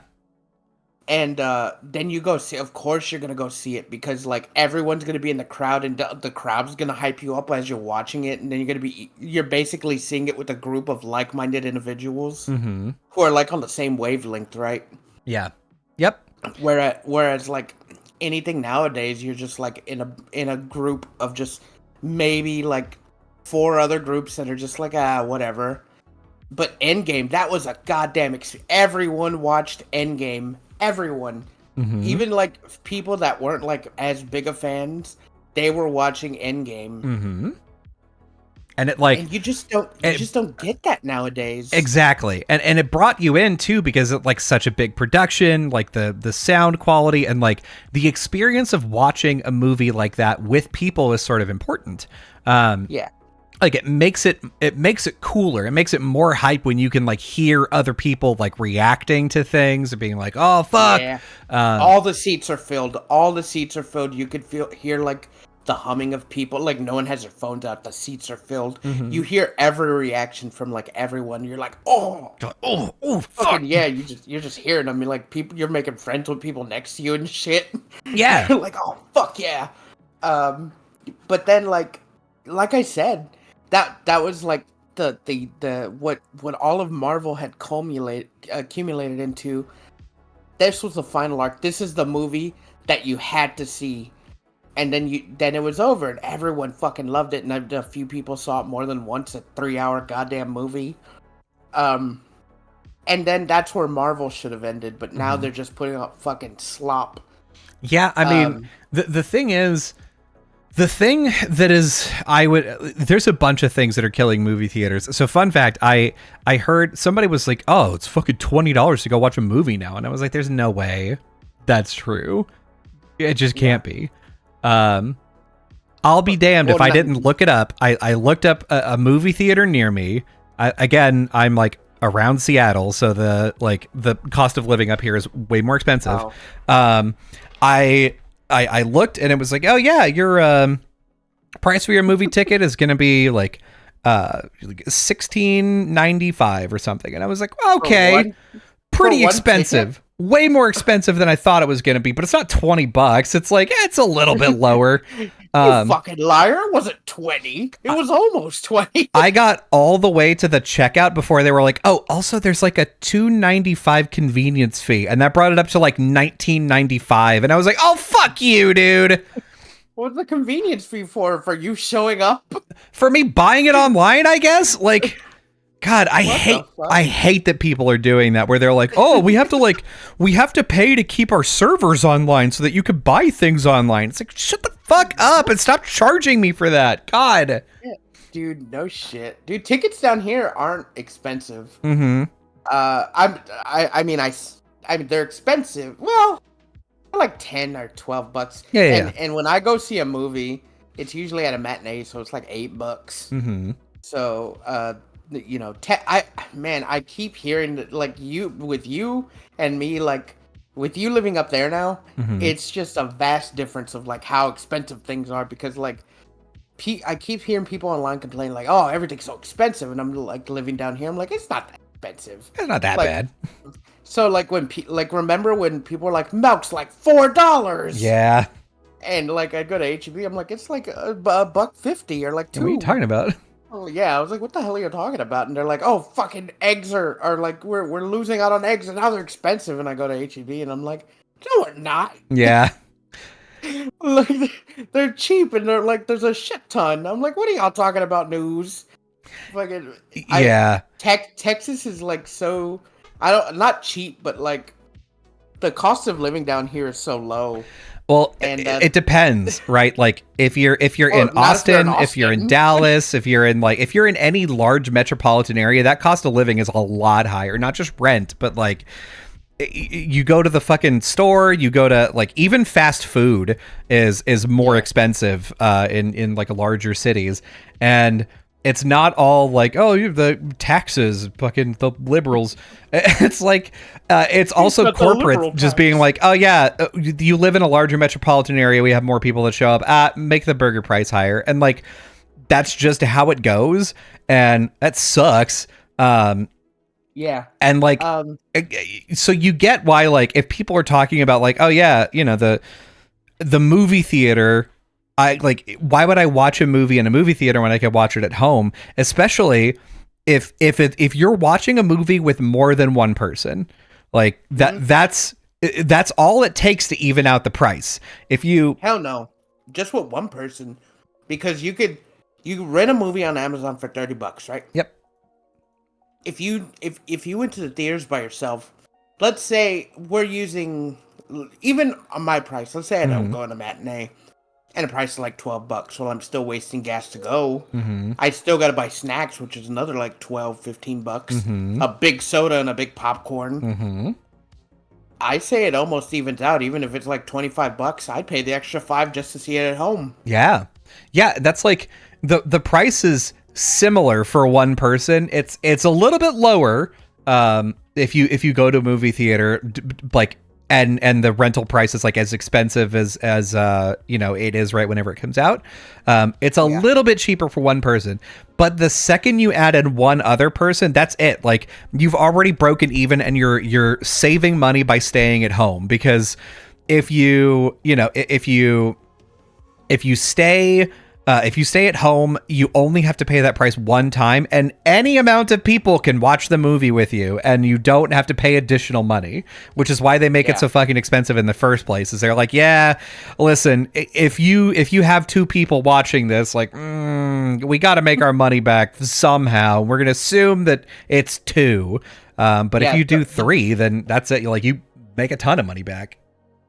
And then you go see, of course you're going to go see it because like everyone's going to be in the crowd, and the crowd's going to hype you up as you're watching it. And then you're basically seeing it with a group of like-minded individuals who are like on the same wavelength, right? Yeah. Yep. Whereas like anything nowadays, you're just like in a group of just maybe like 4 other groups that are just like, whatever. But Endgame, that was a goddamn experience. Everyone watched Endgame. Everyone, even like people that weren't like as big of fans, they were watching Endgame. And it like, and you just don't get that nowadays. Exactly. And it brought you in too, because it like such a big production, like the sound quality and like the experience of watching a movie like that with people is sort of important. Yeah. Like it makes it cooler. It makes it more hype when you can like hear other people like reacting to things and being like, "Oh fuck!" Yeah. All the seats are filled. You could hear like the humming of people. Like no one has their phones out. The seats are filled. You hear every reaction from like everyone. You're like, "Oh, fuck!" Yeah, you're just hearing them. You're like you're making friends with people next to you and shit. Yeah. You're like, "Oh fuck yeah!" But then like I said. That was like the what all of Marvel had accumulated into this was the final arc. This is the movie that you had to see. And then it was over, and everyone fucking loved it, and a few people saw it more than once. A 3-hour goddamn movie, and then that's where Marvel should have ended. But now they're just putting out fucking slop. Yeah, I mean, the thing is, there's a bunch of things that are killing movie theaters. So fun fact, I heard somebody was like, "Oh, it's fucking $20 to go watch a movie now," and I was like, "There's no way that's true. It just can't be." I'll be damned if I didn't look it up. I looked up a movie theater near me. I'm like around Seattle, so the cost of living up here is way more expensive. Oh. I looked and it was like, oh yeah, your price for your movie ticket is gonna be like $16.95 or something, and I was like, okay, pretty expensive. Ticket? Way more expensive than I thought it was going to be, but it's not $20. It's like, it's a little bit lower. You fucking liar. It wasn't 20. It was almost 20. I got all the way to the checkout before they were like, oh, also there's like a $2.95 convenience fee. And that brought it up to like $19.95. And I was like, oh, fuck you, dude. What's the convenience fee for? For you showing up? For me buying it online, I guess? Like... God, I hate that people are doing that where they're like, oh, we have to pay to keep our servers online so that you could buy things online. It's like, shut the fuck up and stop charging me for that. God. Yeah, dude, no shit. Dude, tickets down here aren't expensive. Mm-hmm. I mean, they're expensive. Well, they're like $10 or $12. Yeah. And when I go see a movie, it's usually at a matinee, so it's like $8. Mm-hmm. So, you know, I keep hearing that, like, with you and me, like, with you living up there now, it's just a vast difference of like how expensive things are, because like I keep hearing people online complain like, oh, everything's so expensive, and I'm like living down here, I'm like, it's not that expensive. It's not that bad. So like when remember when people were like, milk's like $4? Yeah. And like I go to H-E-B, I'm like, it's like $1.50 or like $2. What are you talking about? Oh yeah, I was like, what the hell are you talking about? And they're like, oh, fucking eggs are like, we're losing out on eggs, and now they're expensive. And I go to H-E-B, and I'm like, no, we're not. Yeah. Like, they're cheap, and they're like, there's a shit ton. I'm like, what are y'all talking about, news? Fucking, yeah. Texas is like so, not cheap, but like the cost of living down here is so low. Well, and it depends, right? Like if you're in Austin, if you're in Dallas, if you're in any large metropolitan area, that cost of living is a lot higher. Not just rent, but like you go to the fucking store, you go to like even fast food is more expensive in like larger cities, and it's not all like, oh, you have the taxes, fucking the liberals. It's like, it's also corporate just being like, oh yeah, you live in a larger metropolitan area, we have more people that show up, make the burger price higher. And like, that's just how it goes. And that sucks. Yeah. And like, so you get why, like, if people are talking about like, oh yeah, you know, the movie theater, why would I watch a movie in a movie theater when I could watch it at home? Especially if you're watching a movie with more than one person, like that's all it takes to even out the price. Hell no, just with one person, because you rent a movie on Amazon for $30, right? Yep. If you went to the theaters by yourself, let's say we're using even on my price. Let's say I don't go on a matinee. And a price of like $12 while I'm still wasting gas to go. I still got to buy snacks, which is another like $12-15. A big soda and a big popcorn. I say it almost evens out. Even if it's like $25, I'd pay the extra $5 just to see it at home. Yeah. That's like the price is similar for one person. It's a little bit lower if you go to a movie theater, like. And the rental price is like as expensive as you know, it is right whenever it comes out. It's a little bit cheaper for one person, but the second you add in one other person, that's it. Like, you've already broken even, and you're saving money by staying at home, because if you stay If you stay at home, you only have to pay that price one time, and any amount of people can watch the movie with you, and you don't have to pay additional money, which is why they make it so fucking expensive in the first place. Is they're like, yeah, listen, if you have 2 people watching this, like, we got to make our money back somehow. We're gonna assume that it's 2, but if you do 3, then that's it. Like, you make a ton of money back.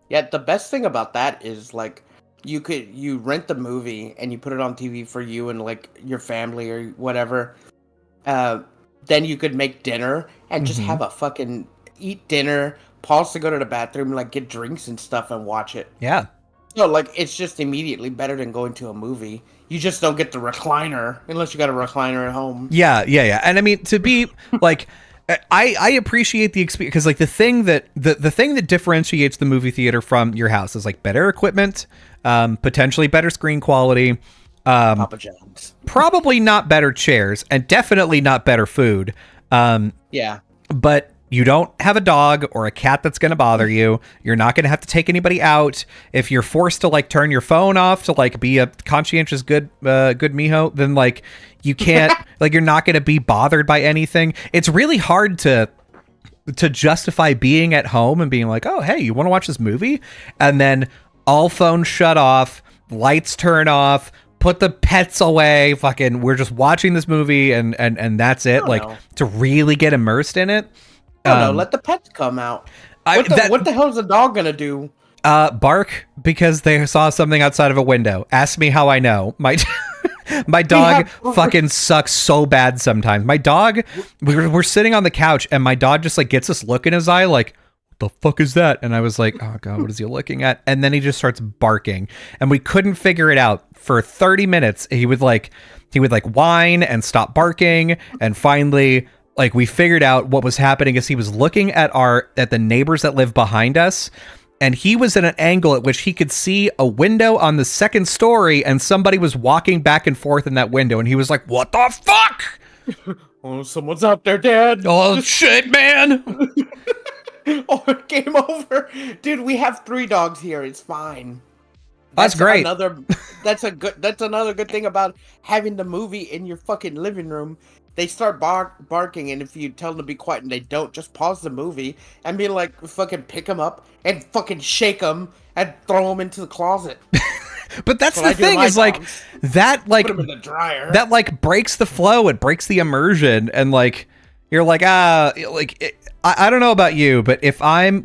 Yeah, the best thing about that is like, you rent the movie and you put it on TV for you and like your family or whatever. Then you could make dinner and just have a fucking eat dinner, pause to go to the bathroom, like get drinks and stuff and watch it. Yeah. So like, it's just immediately better than going to a movie. You just don't get the recliner unless you got a recliner at home. Yeah. And I mean, to be like, I appreciate the experience, because like the thing that differentiates the movie theater from your house is like better equipment, potentially better screen quality, Papa John's, probably not better chairs, and definitely not better food. Yeah, but you don't have a dog or a cat that's going to bother you. You're not going to have to take anybody out. If you're forced to like turn your phone off to like be a conscientious good mijo, then like you can't like, you're not going to be bothered by anything. It's really hard to justify being at home and being like, oh, hey, you want to watch this movie? And then all phones shut off, lights turn off, put the pets away. Fucking, we're just watching this movie and that's it. Like, to really get immersed in it. No, let the pets come out. What the hell is the dog gonna do? Bark because they saw something outside of a window. Ask me how I know. My dog fucking sucks so bad sometimes. My dog, we're sitting on the couch and my dog just like gets this look in his eye like, what the fuck is that? And I was like, oh God, what is he looking at? And then he just starts barking and we couldn't figure it out for 30 minutes. He would whine and stop barking. And finally, like, we figured out what was happening is he was looking at the neighbors that live behind us, and he was at an angle at which he could see a window on the second story, and somebody was walking back and forth in that window, and he was like, what the fuck? Oh, someone's out there, Dad. Oh, shit, man. Oh, game over. Dude, we have 3 dogs here. It's fine. That's great. That's another good thing about having the movie in your fucking living room. They start barking, and if you tell them to be quiet and they don't, just pause the movie and be like, fucking pick them up and fucking shake them and throw them into the closet. But that's the thing is like that, like, put them in the dryer. That like breaks the flow. It breaks the immersion, and like you're like, I don't know about you, but if I'm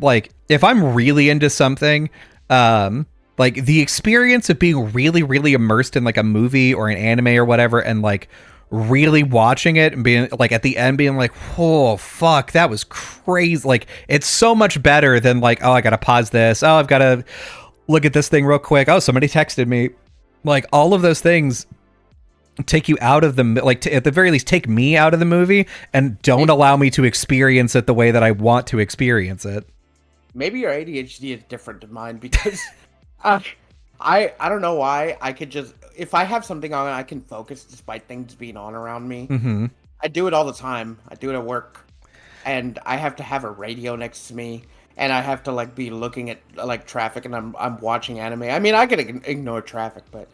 really into something, like the experience of being really, really immersed in like a movie or an anime or whatever, and like really watching it and being like at the end being like, oh fuck, that was crazy. Like, it's so much better than like, oh, I gotta pause this, oh, I've gotta look at this thing real quick, oh, somebody texted me. Like, all of those things take you out of the, like, at the very least take me out of the movie and don't allow me to experience it the way that I want to experience it. Maybe your ADHD is different to mine, because I don't know why. I could just, if I have something on, I can focus despite things being on around me. Mm-hmm. I do it all the time. I do it at work, and I have to have a radio next to me, and I have to like be looking at like traffic, and I'm watching anime. I mean, I can ignore traffic, but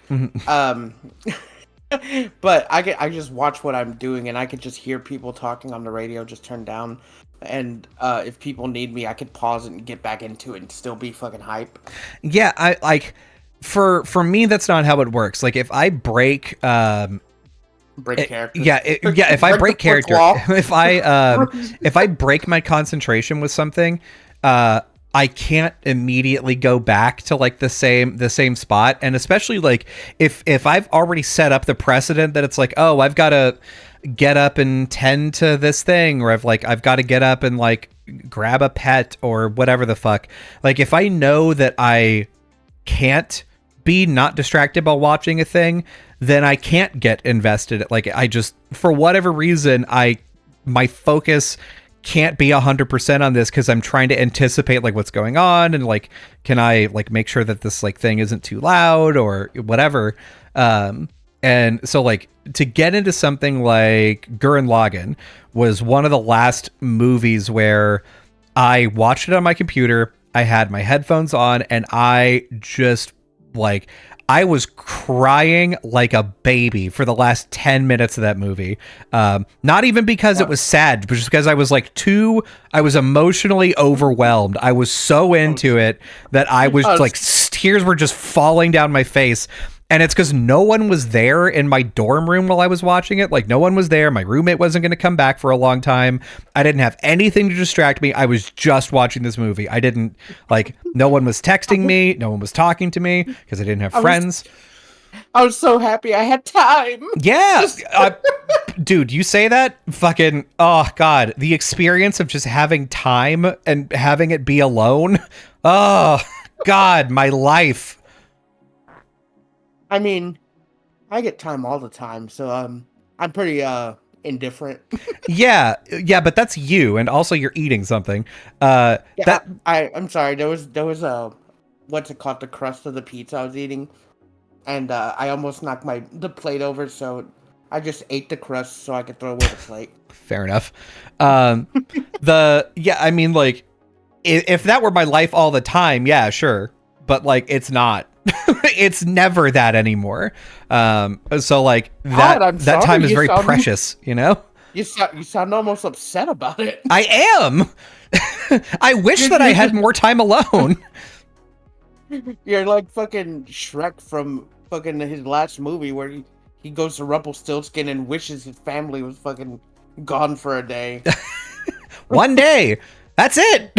but I just watch what I'm doing, and I could just hear people talking on the radio, just turn down. And if people need me, I could pause it and get back into it and still be fucking hype. Yeah, I like. For me, that's not how it works. Like, if I break character, if I break character, if I break my concentration with something, I can't immediately go back to like the same spot. And especially like if I've already set up the precedent that it's like, oh, I've got to get up and tend to this thing, or I've got to get up and like grab a pet or whatever the fuck. Like, if I know that I can't be not distracted while watching a thing, then I can't get invested. Like, I just, for whatever reason, my focus can't be 100% on this, because I'm trying to anticipate like what's going on, and like, can I like make sure that this like thing isn't too loud or whatever. And so like to get into something like Gurren Lagann was one of the last movies where I watched it on my computer. I had my headphones on and I just like I was crying like a baby for the last 10 minutes of that movie. Not even because it was sad, but just because I was like I was emotionally overwhelmed. I was so into it that I was like, tears were just falling down my face. And it's because no one was there in my dorm room while I was watching it. Like, no one was there. My roommate wasn't going to come back for a long time. I didn't have anything to distract me. I was just watching this movie. I didn't, like, no one was texting me. No one was talking to me because I didn't have friends. I was so happy I had time. Yeah. Dude, you say that? Fucking, oh, God. The experience of just having time and having it be alone. Oh, God, my life. I mean, I get time all the time, so I'm pretty indifferent. yeah, but that's you, and also you're eating something. I'm sorry. There was a what's it called, the crust of the pizza I was eating, and I almost knocked the plate over, so I just ate the crust so I could throw away the plate. Fair enough. I mean, like, if that were my life all the time, yeah, sure, but like, it's not. It's never that anymore. So like that time is very precious, you know? You sound almost upset about it. I am. I wish that I had more time alone. You're like fucking Shrek from fucking his last movie where he goes to Rumpelstiltskin and wishes his family was fucking gone for a day. One day. That's it.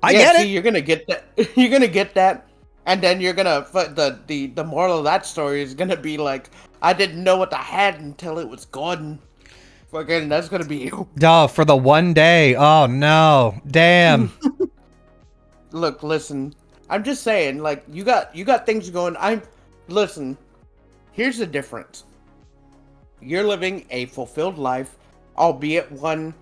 I get it. You're gonna get that. You're gonna get that. And then you're gonna the moral of that story is gonna be like, I didn't know what I had until it was gone. Fucking, that's gonna be you. Oh, for the one day. Oh no, damn. Look, listen. I'm just saying, like, you got things going. Listen. Here's the difference. You're living a fulfilled life, albeit one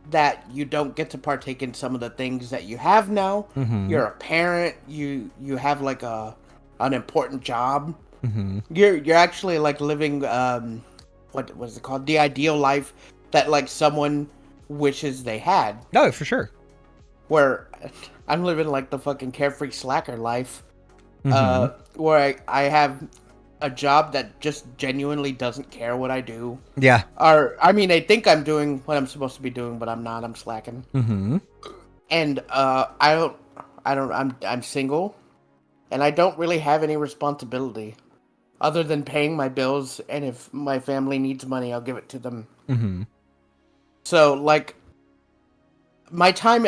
that you don't get to partake in some of the things that you have now. Mm-hmm. You're a parent. You have like an important job. Mm-hmm. You're actually like living what was it called? The ideal life that like someone wishes they had. No, for sure. Where I'm living like the fucking carefree slacker life, where I have a job that just genuinely doesn't care what I do. Yeah. Or, I mean, I think I'm doing what I'm supposed to be doing, but I'm not. I'm slacking. Mm-hmm. And I'm single, and I don't really have any responsibility other than paying my bills. And if my family needs money, I'll give it to them. Mm-hmm. So, like, my time,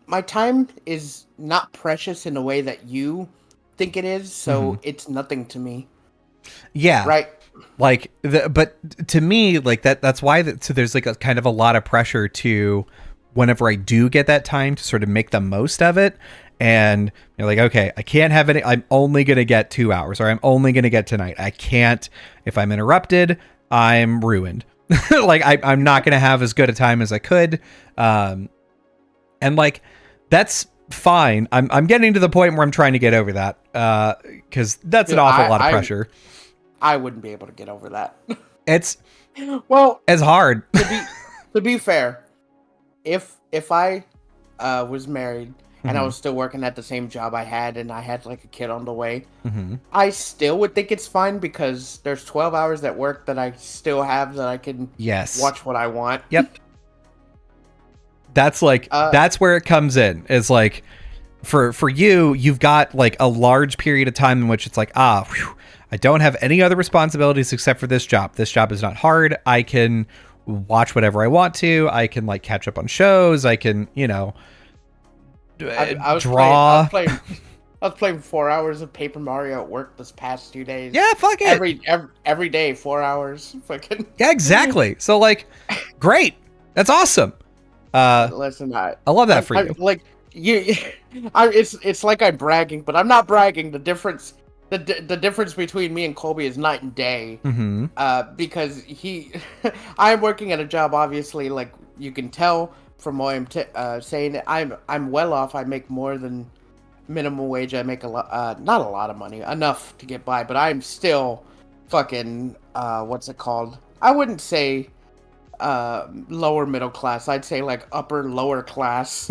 my time is not precious in a way that you think it is, so it's nothing to me. Yeah, right. Like but to me, like that's why so there's like a kind of a lot of pressure to whenever I do get that time to sort of make the most of it. And you're like, okay, I can't have any. I'm only gonna get 2 hours, or I'm only gonna get tonight. I can't. If I'm interrupted, I'm ruined. Like I'm not gonna have as good a time as I could. And like that's fine. I'm getting to the point where I'm trying to get over that because that's an awful lot of pressure. I wouldn't be able to get over that. It's it's hard. To be fair, if I was married and I was still working at the same job I had and I had like a kid on the way, I still would think it's fine because there's 12 hours at work that I still have that I can watch what I want. Yep. That's like that's where it comes in. It's like for you've got like a large period of time in which it's like, I don't have any other responsibilities except for this job. This job is not hard. I can watch whatever I want to. I can like catch up on shows. I can, draw. I was playing 4 hours of Paper Mario at work this past 2 days. Yeah, fuck it. Every day, 4 hours. Fucking. Yeah, exactly. So like, great. That's awesome. Listen, I love that for you. Like it's like I'm bragging, but I'm not bragging. The difference between me and Colby is night and day. Mm-hmm. Because I'm working at a job. Obviously, like you can tell from what I'm saying, I'm well off. I make more than minimum wage. I make not a lot of money, enough to get by, but I'm still fucking what's it called? I wouldn't say lower middle class. I'd say like upper lower class.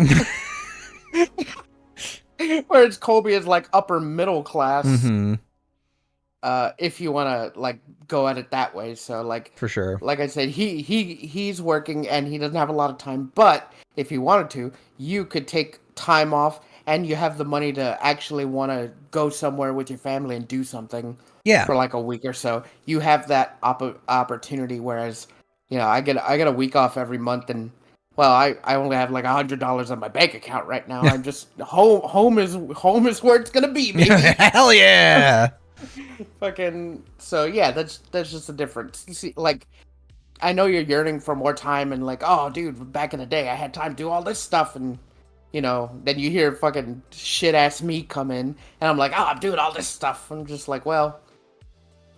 Whereas Colby is like upper middle class. Mm-hmm. If you want to like go at it that way. So like for sure, like I said, he's working and he doesn't have a lot of time. But if you wanted to, you could take time off, and you have the money to actually want to go somewhere with your family and do something. Yeah. For like a week or so, you have that opportunity. Whereas, I get a week off every month, and well, I only have like $100 on my bank account right now. I'm just home is where it's gonna be, baby. Hell yeah. Fucking so yeah, that's just a difference. You see, like, I know you're yearning for more time, and like, oh, dude, back in the day, I had time to do all this stuff, and then you hear fucking shit ass me come in, and I'm like, oh, I'm doing all this stuff. I'm just like, well,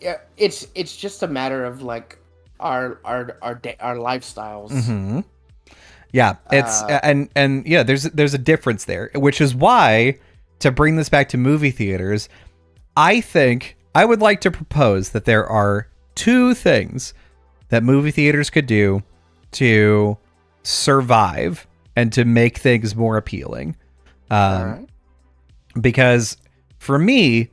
yeah, it's just a matter of like our lifestyles. Mm-hmm. Yeah, it's and yeah, there's a difference there, which is why, to bring this back to movie theaters, I think I would like to propose that there are two things that movie theaters could do to survive and to make things more appealing. Right. Because for me,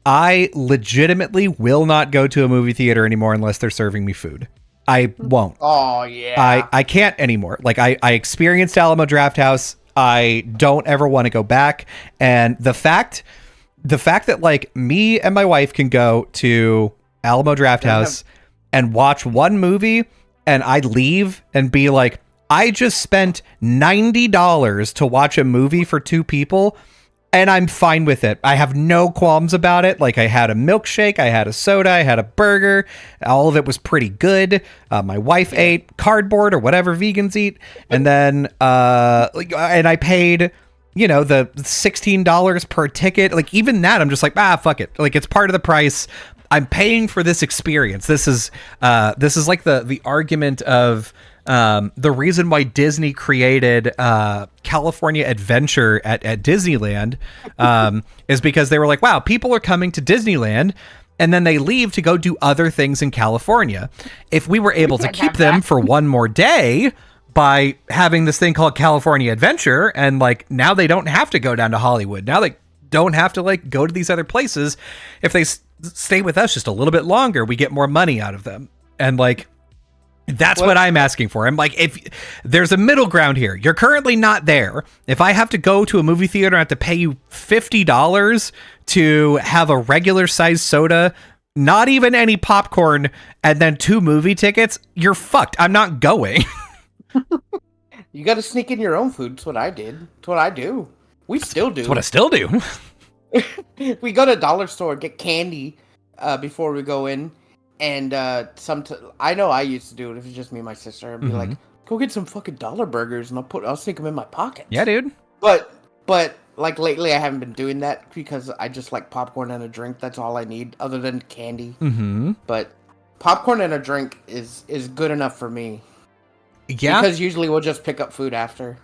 I legitimately will not go to a movie theater anymore unless they're serving me food. I won't. Oh, yeah. I can't anymore. Like, I experienced Alamo Drafthouse. I don't ever want to go back. And the fact that, like, me and my wife can go to Alamo Drafthouse and watch one movie, and I leave and be like, I just spent $90 to watch a movie for two people, and I'm fine with it. I have no qualms about it. Like, I had a milkshake, I had a soda, I had a burger. All of it was pretty good. My wife ate cardboard or whatever vegans eat. And then, and I paid, the $16 per ticket. Like, even that, I'm just like, fuck it. Like, it's part of the price. I'm paying for this experience. This is like the argument of, the reason why Disney created California Adventure at Disneyland is because they were like, wow, people are coming to Disneyland and then they leave to go do other things in California. If we were able to keep them for one more day by having this thing called California Adventure, and like now they don't have to go down to Hollywood. Now they don't have to like go to these other places. If they stay with us just a little bit longer, we get more money out of them. And like, that's what I'm asking for. I'm like, if there's a middle ground here, you're currently not there. If I have to go to a movie theater and I have to pay you $50 to have a regular size soda, not even any popcorn, and then 2 movie tickets, you're fucked. I'm not going. You got to sneak in your own food. That's what I did. That's what I do. We still do. That's what I still do. We go to a dollar store, get candy before we go in. And I know I used to do it if it's just me and my sister. I'd be like, go get some fucking dollar burgers, and I'll sneak them in my pocket. Yeah, dude. But like lately, I haven't been doing that because I just like popcorn and a drink. That's all I need, other than candy. Mm-hmm. But popcorn and a drink is good enough for me. Yeah. Because usually we'll just pick up food after.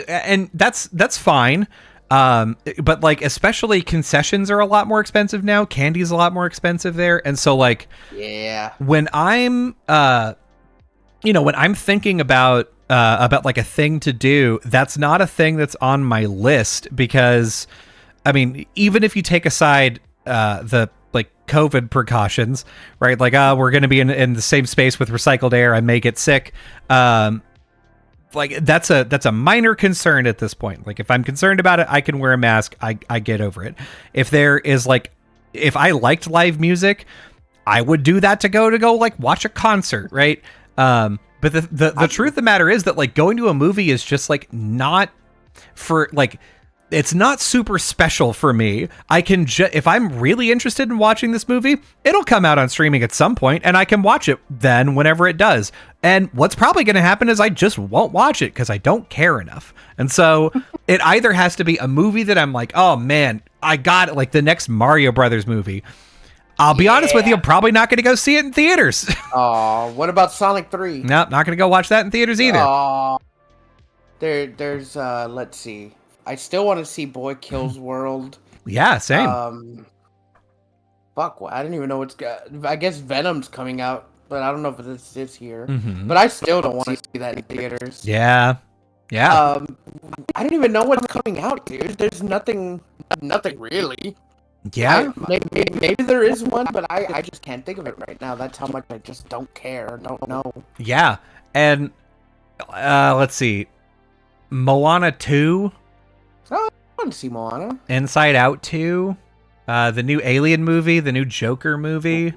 And that's fine. But like, especially concessions are a lot more expensive now. Candy's a lot more expensive there. And so like, yeah, when I'm, when I'm thinking about like a thing to do, that's not a thing that's on my list, because I mean, even if you take aside, the like COVID precautions, right? Like, we're going to be in the same space with recycled air. I may get sick. Like, that's a minor concern at this point. Like, if I'm concerned about it, I can wear a mask. I get over it. If I liked live music, I would do that to go like watch a concert, right? But the truth of the matter is that like going to a movie is just like not for like, it's not super special for me. I can if I'm really interested in watching this movie, it'll come out on streaming at some point, and I can watch it then whenever it does. And what's probably going to happen is I just won't watch it because I don't care enough. And so it either has to be a movie that I'm like, oh man, I got it, like the next Mario Brothers movie. I'll be honest with you, I'm probably not going to go see it in theaters. Oh, what about Sonic 3? No, not going to go watch that in theaters either. Oh, there's let's see. I still want to see Boy Kills World. Yeah, same. Fuck, I didn't even know what's. I guess Venom's coming out, but I don't know if it's this year. Mm-hmm. But I still don't want to see that in theaters. Yeah, Yeah. I don't even know what's coming out, dude. There's nothing really. Yeah. Maybe there is one, but I just can't think of it right now. That's how much I just don't care, don't know. Yeah. And let's see. Moana 2. Oh, I want to see Moana. Inside Out 2. The new Alien movie, the new Joker movie.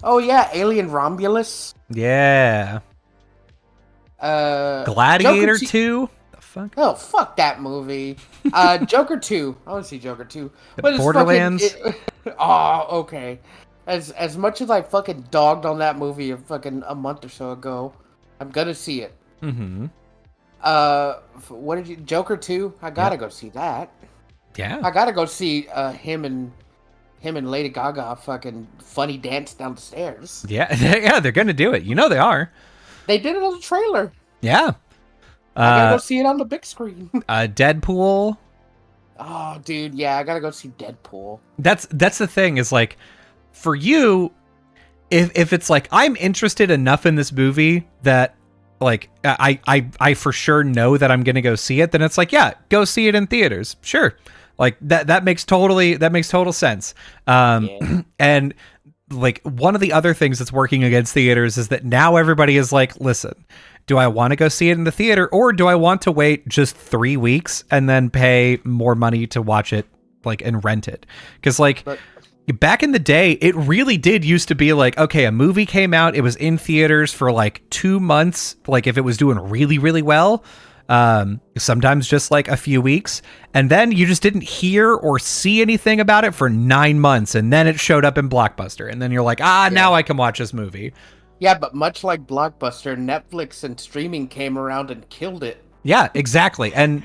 Oh yeah, Alien Romulus. Yeah. Gladiator 2. The fuck? Oh, fuck that movie. Joker 2. I want to see Joker 2. But Borderlands. Oh, okay. As much as I fucking dogged on that movie a month or so ago, I'm gonna see it. Mm-hmm. What did you Joker 2? I gotta go see that. Yeah. I gotta go see him and Lady Gaga fucking funny dance down the stairs. Yeah, yeah, they're gonna do it. You know they are. They did it on the trailer. Yeah. I gotta go see it on the big screen. Deadpool. Oh, dude, yeah, I gotta go see Deadpool. That's the thing is like, for you, if it's like I'm interested enough in this movie that like I for sure know that I'm gonna go see it, then it's like, yeah, go see it in theaters. Sure. Like that makes total sense. And like one of the other things that's working against theaters is that now everybody is like, listen, do I want to go see it in the theater, or do I want to wait just 3 weeks and then pay more money to watch it like and rent it? Because back in the day, it really did used to be like, okay, a movie came out, it was in theaters for like 2 months, like if it was doing really, really well, sometimes just like a few weeks, and then you just didn't hear or see anything about it for 9 months, and then it showed up in Blockbuster, and then you're like, now I can watch this movie. Yeah, but much like Blockbuster, Netflix and streaming came around and killed it. Yeah, exactly. And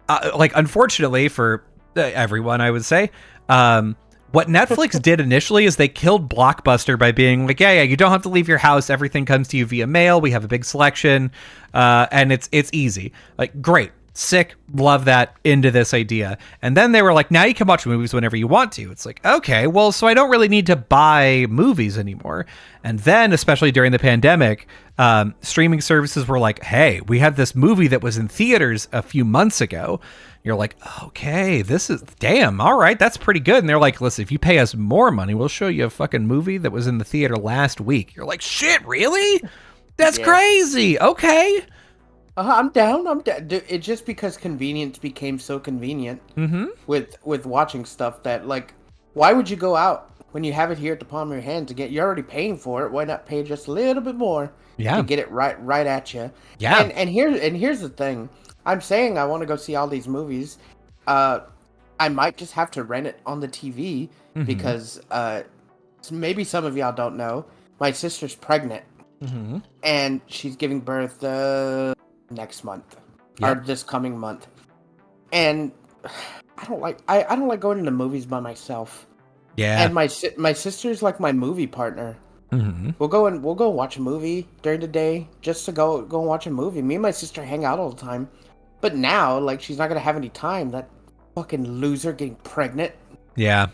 like, unfortunately for everyone, I would say, what Netflix did initially is they killed Blockbuster by being like, yeah, you don't have to leave your house. Everything comes to you via mail. We have a big selection, and it's easy. Like, great, sick, love that, into this idea. And then they were like, now you can watch movies whenever you want to. It's like, okay, well, so I don't really need to buy movies anymore. And then, especially during the pandemic, streaming services were like, hey, we had this movie that was in theaters a few months ago. You're like, okay, this is, damn, all right, that's pretty good. And they're like, listen, if you pay us more money, we'll show you a fucking movie that was in the theater last week. You're like, shit, really? That's crazy. Okay. I'm down. It's just because convenience became so convenient with watching stuff that, like, why would you go out when you have it here at the palm of your hand to get? You're already paying for it. Why not pay just a little bit more to get it right at you? Yeah. And here's the thing. I'm saying I want to go see all these movies. I might just have to rent it on the TV because maybe some of y'all don't know. My sister's pregnant and she's giving birth next month or this coming month. And I don't like going to the movies by myself. Yeah. And my sister's like my movie partner. We'll go and watch a movie during the day just to go and watch a movie. Me and my sister hang out all the time. But now, like, she's not gonna have any time. That fucking loser getting pregnant. Yeah.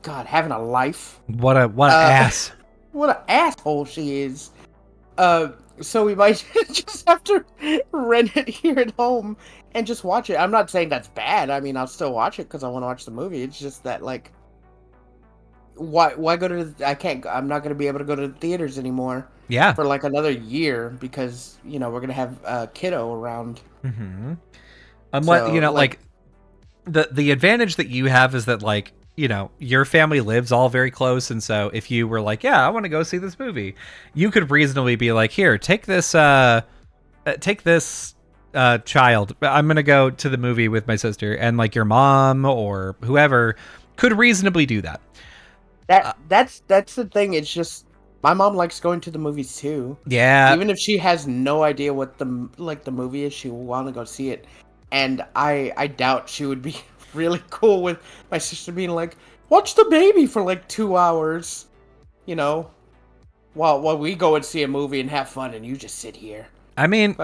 God, having a life. What an ass. What an asshole she is. So we might just have to rent it here at home and just watch it. I'm not saying that's bad. I mean, I'll still watch it because I want to watch the movie. It's just that, like, why go to? I'm not gonna be able to go to the theaters anymore. Yeah. For like another year because we're gonna have a kiddo around. Unless like the advantage that you have is that, like, your family lives all very close, and so if you were like, yeah, I want to go see this movie, you could reasonably be like, here, take this child. I'm gonna go to the movie with my sister, and like your mom or whoever could reasonably do that. That's the thing. It's just my mom likes going to the movies too. Yeah. Even if she has no idea what the movie is, she will want to go see it. And I doubt she would be really cool with my sister being like, watch the baby for like 2 hours, while we go and see a movie and have fun, and you just sit here. I mean,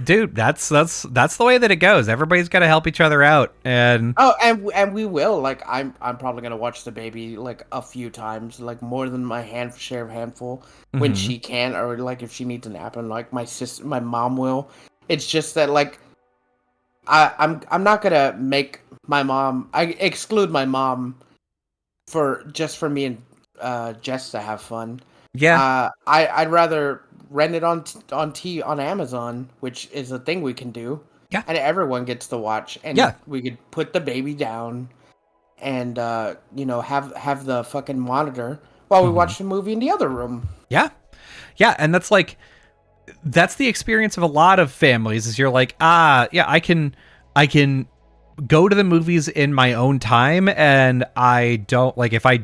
dude, that's the way that it goes. Everybody's got to help each other out, and and we will. Like, I'm probably gonna watch the baby like a few times, like more than my share of handful when she can, or like if she needs a nap, and like my mom will. It's just that, like, I'm not gonna make my mom. I exclude my mom for me and Jess to have fun. Yeah. I'd rather rent it on Amazon, which is a thing we can do. Yeah. And everyone gets to watch, and we could put the baby down, and have the fucking monitor while we watch the movie in the other room. Yeah. Yeah, and that's the experience of a lot of families is you're like, I can go to the movies in my own time, and I don't like if I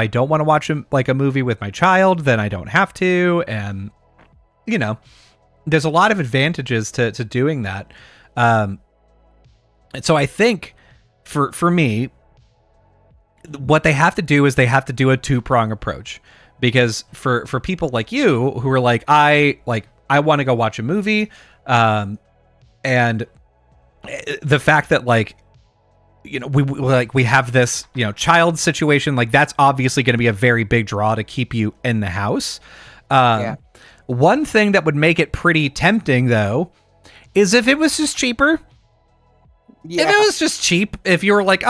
don't want to watch a movie with my child, then I don't have to, and there's a lot of advantages to doing that. And so I think for me, what they have to do is they have to do a two-prong approach, because for people like you who are like, I want to go watch a movie, and the fact that we have this child situation, like that's obviously going to be a very big draw to keep you in the house. One thing that would make it pretty tempting though is if it was just cheaper. If it was just cheap, if you were like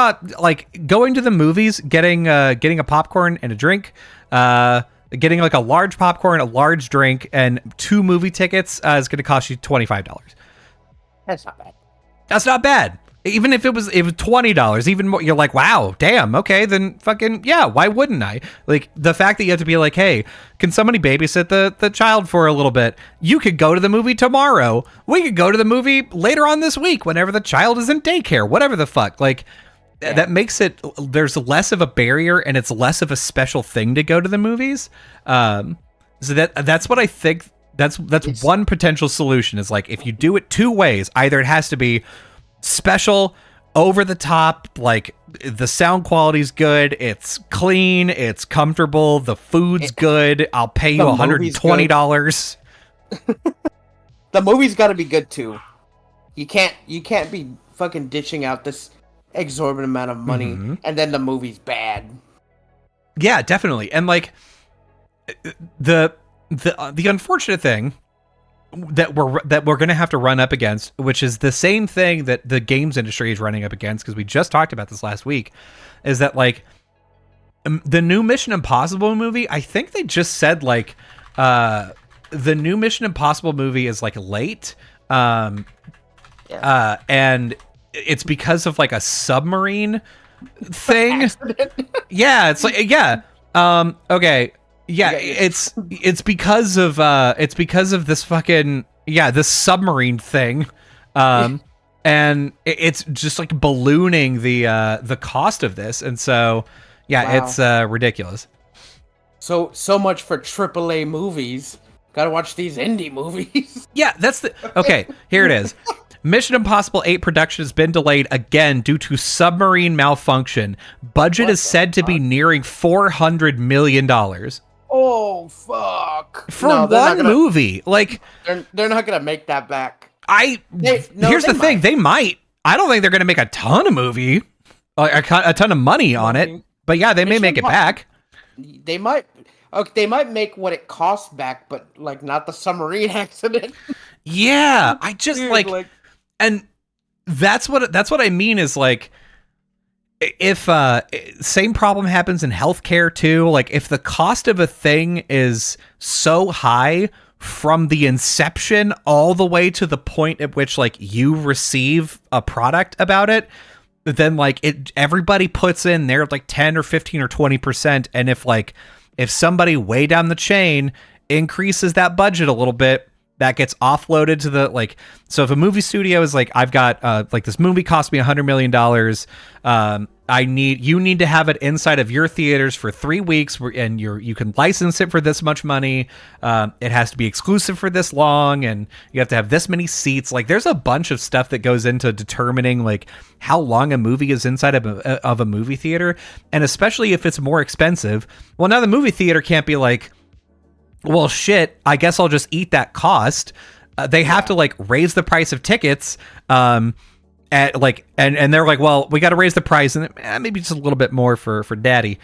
going to the movies, getting a popcorn and a drink, getting like a large popcorn, a large drink, and 2 movie tickets is going to cost you $25. That's not bad. That's not bad. Even if it was $20, even more, you're like, wow, damn, okay, then fucking yeah, why wouldn't I? Like the fact that you have to be like, hey, can somebody babysit the child for a little bit? You could go to the movie tomorrow. We could go to the movie later on this week whenever the child is in daycare, whatever the fuck. Like that makes it, there's less of a barrier and it's less of a special thing to go to the movies. So that's what I think. That's one potential solution is like if you do it 2 ways, either it has to be special, over the top, like the sound quality's good, it's clean, it's comfortable, the food's good, I'll pay you $120. The movie's got to be good too. You can't be fucking dishing out this exorbitant amount of money and then the movie's bad. Yeah, definitely. And like the unfortunate thing that we're going to have to run up against, which is the same thing that the games industry is running up against, because we just talked about this last week, is that like the new Mission Impossible movie, I think they just said like the new Mission Impossible movie is like late, and it's because of like a submarine thing. Yeah, it's like okay. Yeah, it's because of this fucking this submarine thing, and it's just like ballooning the cost of this, and so it's ridiculous. So much for AAA movies. Gotta watch these indie movies. Yeah, that's okay. Here it is. Mission Impossible 8 production has been delayed again due to submarine malfunction. Budget is said to be nearing $400 million. Oh fuck! For one movie, like they're not gonna make that back. Here's the thing: they might. I don't think they're gonna make a ton of movie, a ton of money on it. But yeah, they may make it back. They might. Okay, they might make what it costs back, but like not the submarine accident. Yeah, I just like, and that's what I mean is like. If same problem happens in healthcare too, like if the cost of a thing is so high from the inception all the way to the point at which like you receive a product about it, then like everybody puts in their like 10 or 15 or 20%, and if somebody way down the chain increases that budget a little bit, that gets offloaded to the like. So if a movie studio is like, I've got like this movie cost me $100 million, you need to have it inside of your theaters for 3 weeks, and you can license it for this much money. It has to be exclusive for this long, and you have to have this many seats. Like there's a bunch of stuff that goes into determining like how long a movie is inside of a movie theater, and especially if it's more expensive. Well, now the movie theater can't be like, well, shit, I guess I'll just eat that cost. They have to like raise the price of tickets. And they're like, well, we got to raise the price and maybe just a little bit more for daddy.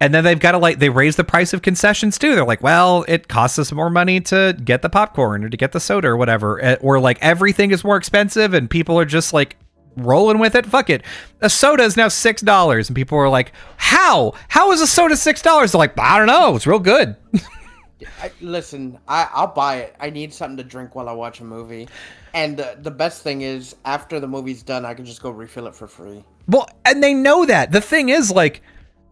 And then they've got to they raise the price of concessions too. They're like, well, it costs us more money to get the popcorn or to get the soda or whatever. Or like everything is more expensive and people are just like rolling with it. Fuck it. A soda is now $6. And people are like, how? How is a soda $6? They're like, I don't know. It's real good. Listen, I'll buy it. I need something to drink while I watch a movie. And the best thing is after the movie's done, I can just go refill it for free. Well, and they know that. The thing is like,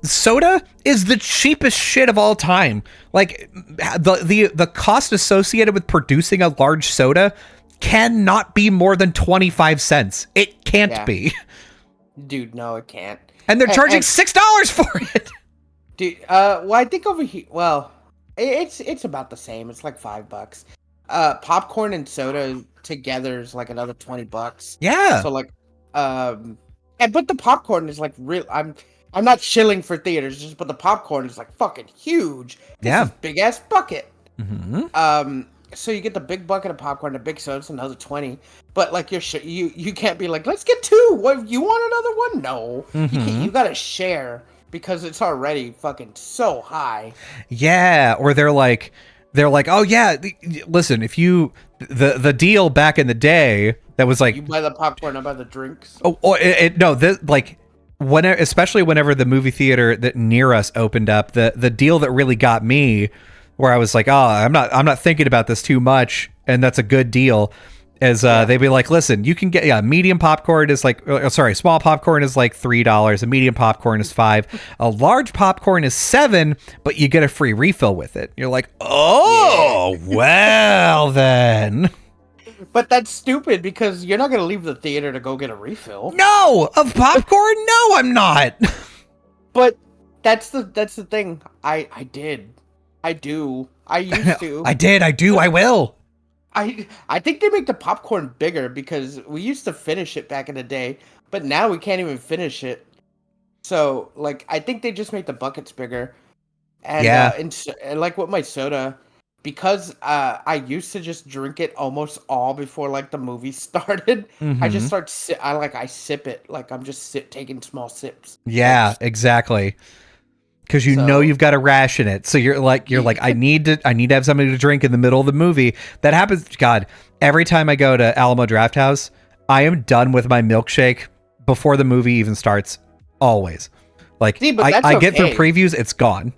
soda is the cheapest shit of all time. Like the cost associated with producing a large soda cannot be more than 25 cents. It can't be. Dude, no, it can't. And they're charging $6 for it. Dude, well, I think over here, well, it's about the same. It's like $5. Popcorn and soda together is like another $20. Yeah. So like, but the popcorn is like real. I'm not shilling for theaters, but the popcorn is like fucking huge. It's a big ass bucket. Mm-hmm. So you get the big bucket of popcorn, the big soda, it's another 20. But like you can't be like, let's get 2. What, you want another one? No, you gotta share because it's already fucking so high. Yeah, or they're like, oh yeah, listen, if you the deal back in the day that was like, you buy the popcorn, I buy the drinks. Especially whenever the movie theater that near us opened up, the deal that really got me, where I was like, oh, I'm not thinking about this too much, and that's a good deal, is they'd be like, listen, you can get medium popcorn is like, small popcorn is like $3, a medium popcorn is $5, a large popcorn is $7, but you get a free refill with it. You're like, oh, well then. But that's stupid because you're not going to leave the theater to go get a refill. No, of popcorn? No, I'm not. But that's the thing. I did. I do. I used to. I did. I do. I will. I think they make the popcorn bigger because we used to finish it back in the day, but now we can't even finish it. So, like, I think they just make the buckets bigger. And, and like with my soda, because I used to just drink it almost all before like the movie started. Mm-hmm. I just I sip it like I'm just taking small sips. Yeah, exactly. Because know you've got to ration it, so you're like I need to have something to drink in the middle of the movie. That happens. God, every time I go to Alamo Drafthouse, I am done with my milkshake before the movie even starts. Always, like I get through previews, it's gone.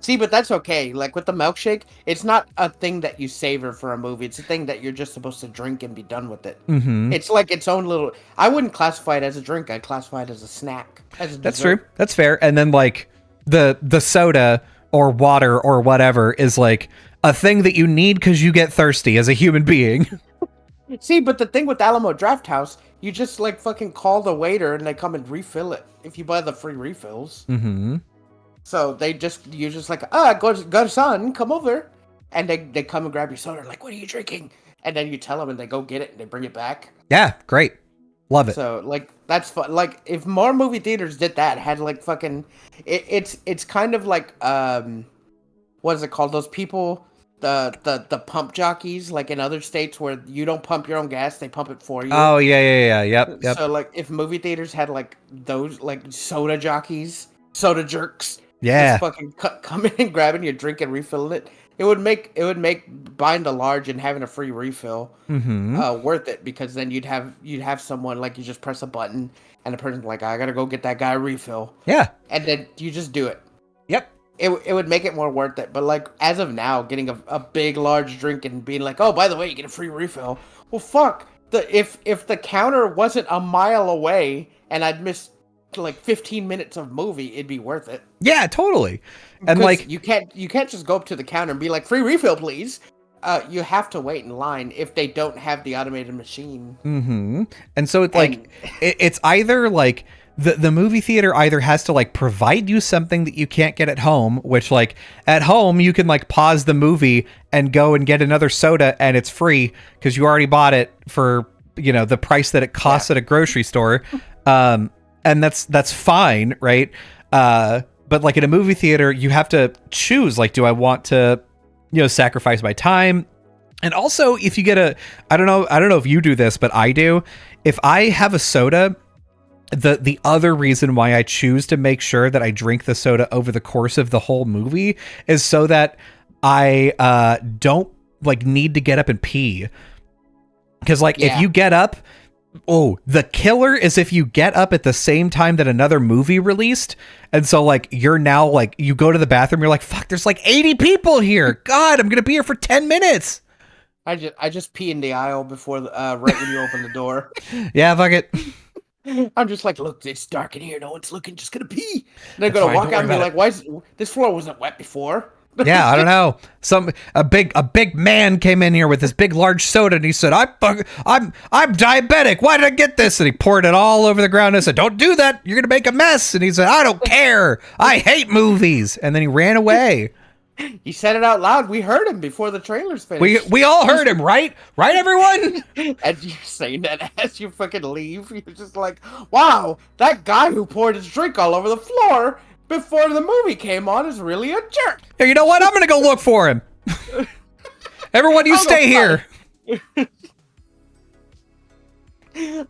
See, but that's okay. Like with the milkshake, it's not a thing that you savor for a movie. It's a thing that you're just supposed to drink and be done with it. Mm-hmm. It's like its own little. I wouldn't classify it as a drink. I'd classify it as a snack. That's true. That's fair. And then like the soda or water or whatever is like a thing that you need because you get thirsty as a human being. See, but the thing with Alamo Drafthouse, you just like fucking call the waiter and they come and refill it if you buy the free refills. Mm-hmm. So you're just like, go son, come over. And they come and grab your soda, like, what are you drinking? And then you tell them and they go get it and they bring it back. Yeah, great. Love it. So, like, that's fun. Like, if more movie theaters did that, had like fucking, it's kind of like, what is it called? Those people, the pump jockeys, like in other states where you don't pump your own gas, they pump it for you. Oh, yeah. Yep. So, like, if movie theaters had like those, like soda jockeys, soda jerks, yeah, just fucking come in and grabbing your drink and refilling it. It would make buying the large and having a free refill worth it, because then you'd have someone, like, you just press a button and the person's like, I gotta go get that guy a refill. Yeah. And then you just do it. Yep. It would make it more worth it. But like as of now, getting a big large drink and being like, oh, by the way, you get a free refill. Well, fuck. If the counter wasn't a mile away and I'd missed like 15 minutes of movie, it'd be worth it. Yeah, totally. And like you can't just go up to the counter and be like, free refill, please. You have to wait in line if they don't have the automated machine. Mm-hmm. And so it's like it's either like the movie theater either has to like provide you something that you can't get at home, which like at home you can like pause the movie and go and get another soda and it's free because you already bought it for, you know, the price that it costs at a grocery store. And that's fine, right? But like in a movie theater, you have to choose, like, do I want to, you know, sacrifice my time? And also, if you get I don't know if you do this, but I do. If I have a soda the other reason why I choose to make sure that I drink the soda over the course of the whole movie is so that I don't like need to get up and pee. Because like if you get up, the killer is if you get up at the same time that another movie released. And so like you're now like you go to the bathroom, you're like, fuck, there's like 80 people here. God, I'm gonna be here for 10 minutes. I just pee in the aisle before right when you open the door. Yeah, fuck it. I'm just like, look, it's dark in here. No one's looking. Just gonna pee. And they're gonna walk out and be like, why is this floor wasn't wet before? Yeah, I don't know. A big man came in here with this big large soda, and he said, I'm diabetic. Why did I get this?" And he poured it all over the ground. And I said, "Don't do that. You're gonna make a mess." And he said, "I don't care. I hate movies." And then he ran away. He said it out loud. We heard him before the trailers finished. We all heard him, right? Right, everyone? And you're saying that as you fucking leave. You're just like, wow, that guy who poured his drink all over the floor before the movie came on is really a jerk. Hey, you know what? I'm going to go look for him. Everyone, you stay here.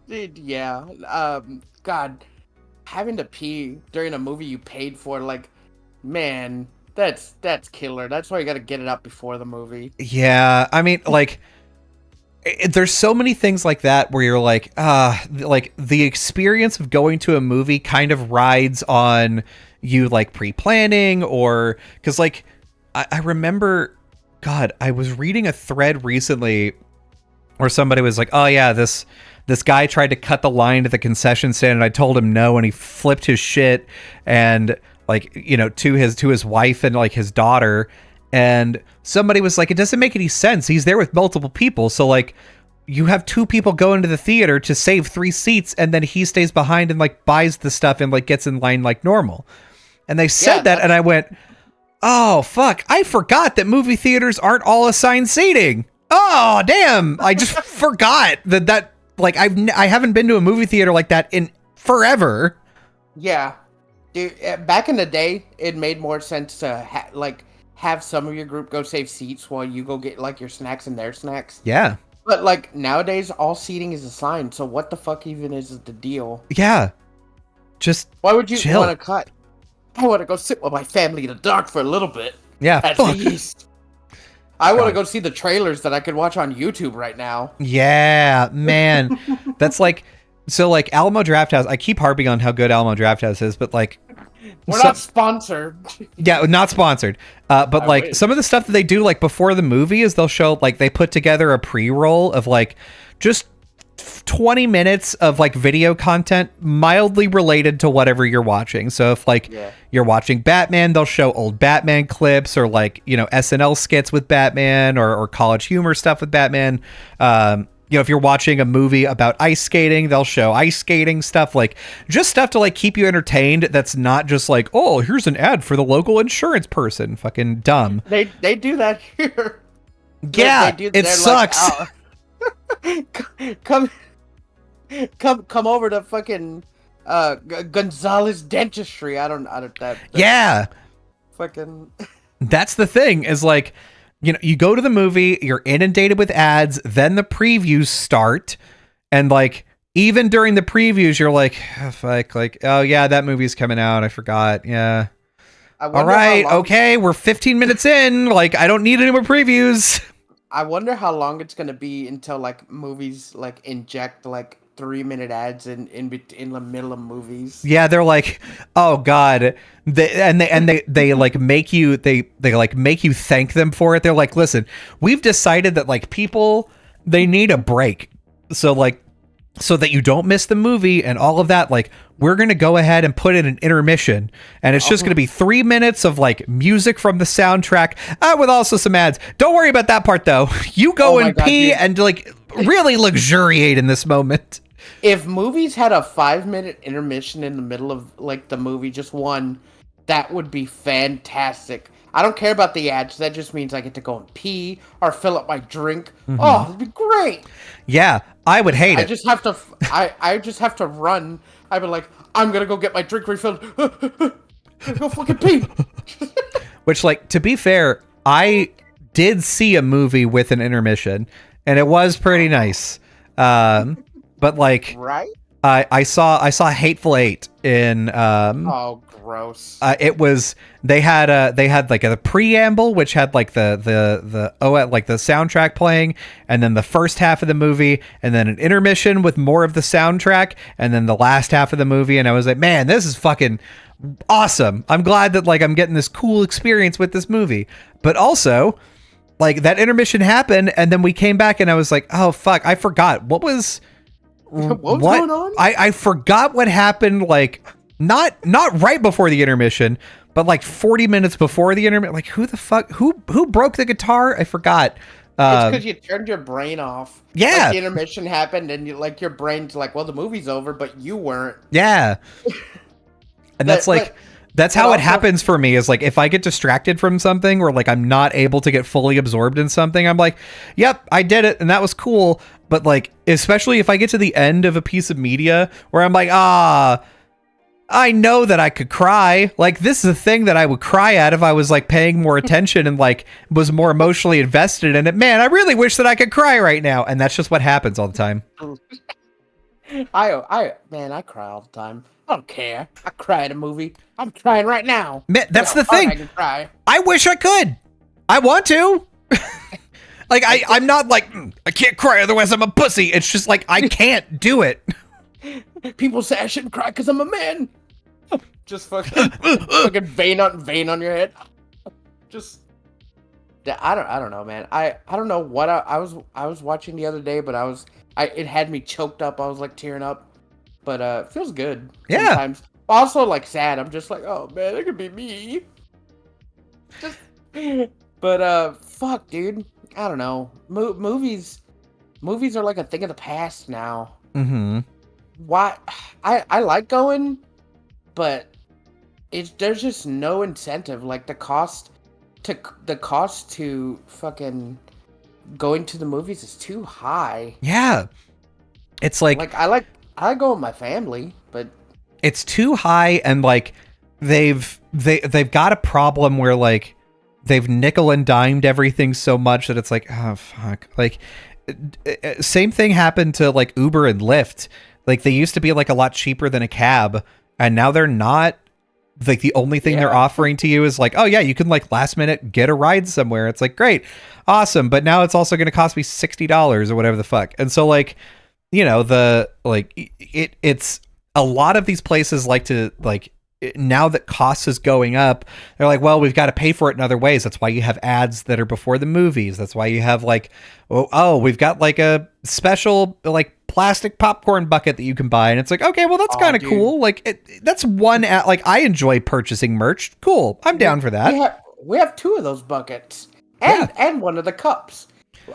Dude, yeah. God, having to pee during a movie you paid for, like, man... That's killer. That's why you got to get it up before the movie. Yeah, I mean, like, there's so many things like that where you're like the experience of going to a movie kind of rides on you like pre-planning or because like I remember, God, I was reading a thread recently where somebody was like, oh yeah, this guy tried to cut the line to the concession stand and I told him no and he flipped his shit and like, you know, to his wife and like his daughter. And somebody was like, it doesn't make any sense. He's there with multiple people. So like you have 2 people go into the theater to save 3 seats. And then he stays behind and like buys the stuff and like gets in line like normal. And they said that. And I went, oh, fuck. I forgot that movie theaters aren't all assigned seating. Oh, damn. I just forgot that like I haven't been to a movie theater like that in forever. Yeah. Dude, back in the day, it made more sense to have some of your group go save seats while you go get like your snacks and their snacks. Yeah. But like nowadays, all seating is assigned. So what the fuck even is the deal? Yeah. Just why would you want to cut? I want to go sit with my family in the dark for a little bit. Yeah. At least. I want to go see the trailers that I could watch on YouTube right now. Yeah, man. That's like. So, like, Alamo Drafthouse, I keep harping on how good Alamo Drafthouse is, but, like... We're not sponsored. Yeah, not sponsored. But, like, some of the stuff that they do, like, before the movie is they'll show, like, they put together a pre-roll of, like, just 20 minutes of, like, video content mildly related to whatever you're watching. So, if, like, you're watching Batman, they'll show old Batman clips or, like, you know, SNL skits with Batman or College Humor stuff with Batman. You know, if you're watching a movie about ice skating, they'll show ice skating stuff, like just stuff to like keep you entertained. That's not just like, oh, here's an ad for the local insurance person. Fucking dumb. They do that here. Yeah, it sucks. Like, oh. come over to fucking Gonzalez Dentistry. I don't that. Yeah. Fucking. That's the thing is like. You know, you go to the movie, you're inundated with ads, then the previews start, and like even during the previews, you're like, oh, fuck, like, oh yeah, that movie's coming out. I forgot. Yeah. All right, okay, we're 15 minutes in. Like, I don't need any more previews. I wonder how long it's gonna be until like movies like inject like 3-minute ads in the middle of movies. Yeah, they're like, oh god, they like make you like make you thank them for it. They're like, listen, we've decided that like people they need a break, so like so that you don't miss the movie and all of that. Like we're gonna go ahead and put in an intermission, and it's just gonna be 3 minutes of like music from the soundtrack with also some ads. Don't worry about that part though. You go and pee and like really luxuriate in this moment. If movies had a 5-minute intermission in the middle of like the movie, just one, that would be fantastic. I don't care about the ads. That just means I get to go and pee or fill up my drink. Mm-hmm. Oh, it'd be great. Yeah, I would hate it. I just have to run. I'd be like, I'm gonna go get my drink refilled. Go fucking pee. Which, like, to be fair, I did see a movie with an intermission, and it was pretty nice. But like, right? I saw Hateful Eight in oh, gross. It was they had like a preamble which had like the soundtrack playing, and then the first half of the movie, and then an intermission with more of the soundtrack, and then the last half of the movie. And I was like, man, this is fucking awesome. I'm glad that like I'm getting this cool experience with this movie. But also, like, that intermission happened, and then we came back, and I was like, oh fuck, I forgot what was going on. I forgot what happened. Like, not right before the intermission, but like 40 minutes before the intermission. Like, who the fuck who broke the guitar? I forgot. It's because you turned your brain off. Yeah, like, the intermission happened, and your brain's like, well, the movie's over, but you weren't. Yeah. And that's how it happens for me, is like, if I get distracted from something, or like I'm not able to get fully absorbed in something, I'm like, yep, I did it, and that was cool. But like, especially if I get to the end of a piece of media where I'm like, I know that I could cry. Like, this is a thing that I would cry at if I was like paying more attention and like was more emotionally invested in it. Man, I really wish that I could cry right now. And that's just what happens all the time. I cry all the time. I don't care. I cry at a movie. I'm crying right now. Man, that's the thing. I can cry. I wish I could. I want to. Like, I'm not like, I can't cry, otherwise I'm a pussy. It's just like, I can't do it. People say I shouldn't cry because I'm a man. Just fucking vein on your head. Just, I don't know, man. I don't know what I was watching the other day, but it had me choked up. I was like tearing up. But it feels good. Yeah. Sometimes. Also, like, sad. I'm just like, oh man, it could be me. But fuck, dude. I don't know. Movies are like a thing of the past now. Mm-hmm. Why? I like going, but there's just no incentive. Like, the cost to fucking going to the movies is too high. Yeah. It's like I go with my family, but it's too high, and like they've got a problem where like they've nickel and dimed everything so much that it's like, oh fuck. Like, same thing happened to like Uber and Lyft. Like, they used to be like a lot cheaper than a cab, and now they're not. Like, the only thing they're offering to you is like, oh yeah, you can like last minute get a ride somewhere. It's like, great, awesome, but now it's also going to cost me $60 or whatever the fuck. And so, like, you know, it's a lot of these places like to, like, now that costs is going up, they're like, well, we've got to pay for it in other ways. That's why you have ads that are before the movies. That's why you have like, oh, we've got like a special like plastic popcorn bucket that you can buy. And it's like, okay, well, that's kind of cool. Like, that's one ad. Like, I enjoy purchasing merch. Cool. I'm down for that. We have two of those buckets and one of the cups.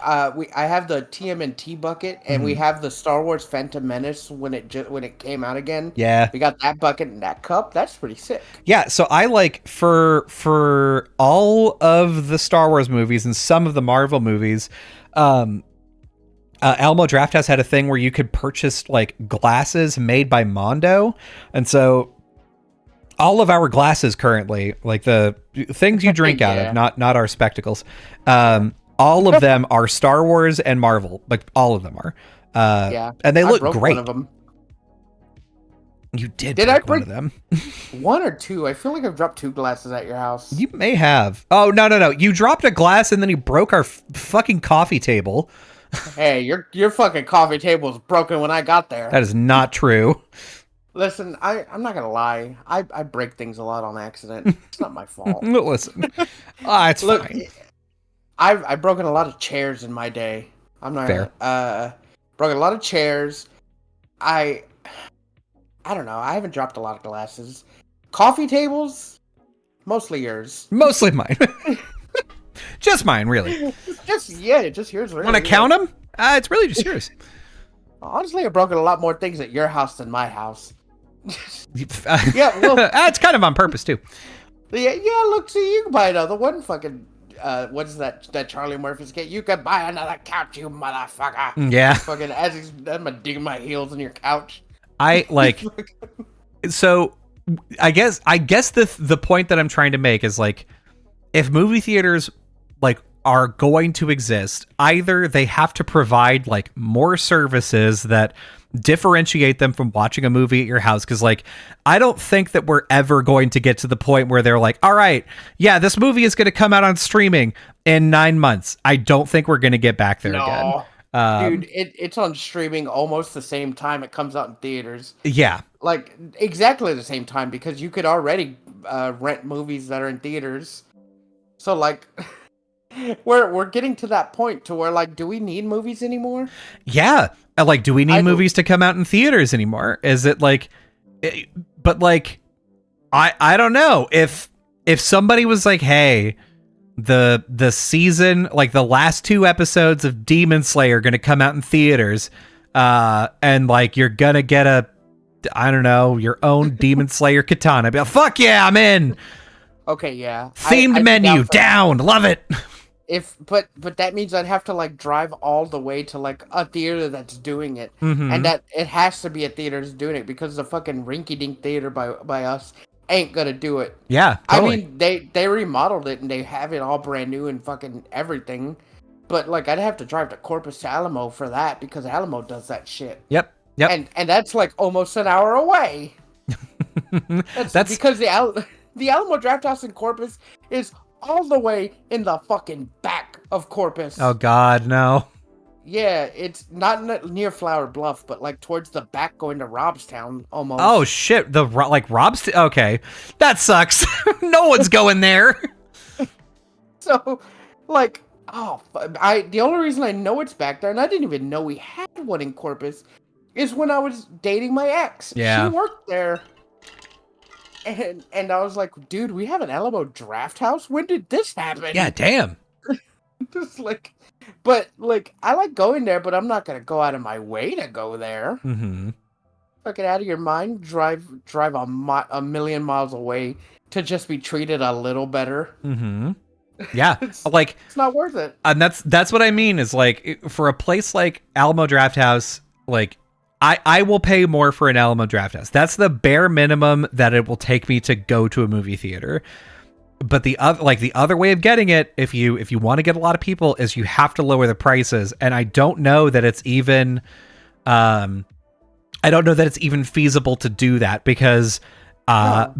I have the TMNT bucket, and we have the Star Wars Phantom Menace when it came out again. Yeah, we got that bucket and that cup. That's pretty sick. Yeah, so I like for all of the Star Wars movies and some of the Marvel movies, Alamo Drafthouse had a thing where you could purchase like glasses made by Mondo, and so all of our glasses currently, like the things you drink out of, not our spectacles, all of them are Star Wars and Marvel. Like, all of them are. And they look great. One of them. You did break one of them. One or two. I feel like I've dropped two glasses at your house. You may have. Oh, no. You dropped a glass and then you broke our fucking coffee table. Hey, your fucking coffee table was broken when I got there. That is not true. Listen, I'm not gonna lie. I break things a lot on accident. It's not my fault. Listen, it's fine. I've broken a lot of chairs in my day. I'm not fair. Broken a lot of chairs. I don't know. I haven't dropped a lot of glasses. Coffee tables, mostly yours. Mostly mine. Just mine, really. Just yours. Really. Want to count them? It's really just yours. Honestly, I've broken a lot more things at your house than my house. Yeah, well, it's kind of on purpose too. Yeah. Look, see, you can buy another one. Fucking. What's that Charlie Murphy's kid? You could buy another couch, you motherfucker. Yeah. Fucking I'm digging my heels in your couch. I like. So, I guess the point that I'm trying to make is like, if movie theaters like are going to exist. Either they have to provide like more services that differentiate them from watching a movie at your house, because like I don't think that we're ever going to get to the point where they're like, all right, yeah, this movie is going to come out on streaming in 9 months. I don't think we're going to get back there again. Dude, it's on streaming almost the same time it comes out in theaters. Yeah, like exactly the same time, because you could already rent movies that are in theaters. So like we're getting to that point to where like, do we need movies anymore? Yeah. Like, do we need movies to come out in theaters anymore? Is it like, but like, I don't know if somebody was like, hey, the season, like the last 2 episodes of Demon Slayer are going to come out in theaters, and like you're gonna get I don't know, your own Demon Slayer katana. I'd be like, fuck yeah, I'm in. Okay, yeah. Themed menu down, love it. But that means I'd have to like drive all the way to like a theater that's doing it, and that it has to be a theater that's doing it, because the fucking rinky-dink theater by us ain't gonna do it. Yeah, totally. I mean, they remodeled it and they have it all brand new and fucking everything, but like I'd have to drive to Corpus Alamo for that, because Alamo does that shit. Yep. And that's like almost an hour away. That's because the Alamo Drafthouse in Corpus is all the way in the fucking back of Corpus. Oh God, no. Yeah, it's not near Flower Bluff, but like towards the back going to Robstown almost. Oh shit, like Robstown. Okay, that sucks. No one's going there. So, like, the only reason I know it's back there, and I didn't even know we had one in Corpus, is when I was dating my ex. Yeah, she worked there. And I was like, dude, we have an Alamo Drafthouse? When did this happen? Yeah, damn. Just like, but like, I like going there, but I'm not gonna go out of my way to go there. Mm-hmm. Fucking out of your mind, drive a million miles away to just be treated a little better. Mm-hmm. Yeah, it's not worth it. And that's what I mean, is like, for a place like Alamo Drafthouse, like, I will pay more for an Alamo Drafthouse. That's the bare minimum that it will take me to go to a movie theater. But the other way of getting it, if you want to get a lot of people, is you have to lower the prices. And I don't know that it's even feasible to do that, because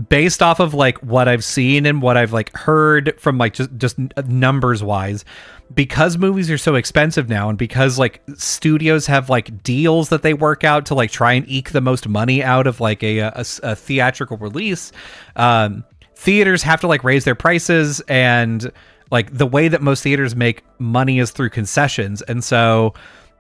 based off of like what I've seen and what I've like heard from like just numbers wise, because movies are so expensive now, and because like studios have like deals that they work out to like try and eke the most money out of like a theatrical release, theaters have to like raise their prices, and like the way that most theaters make money is through concessions. And so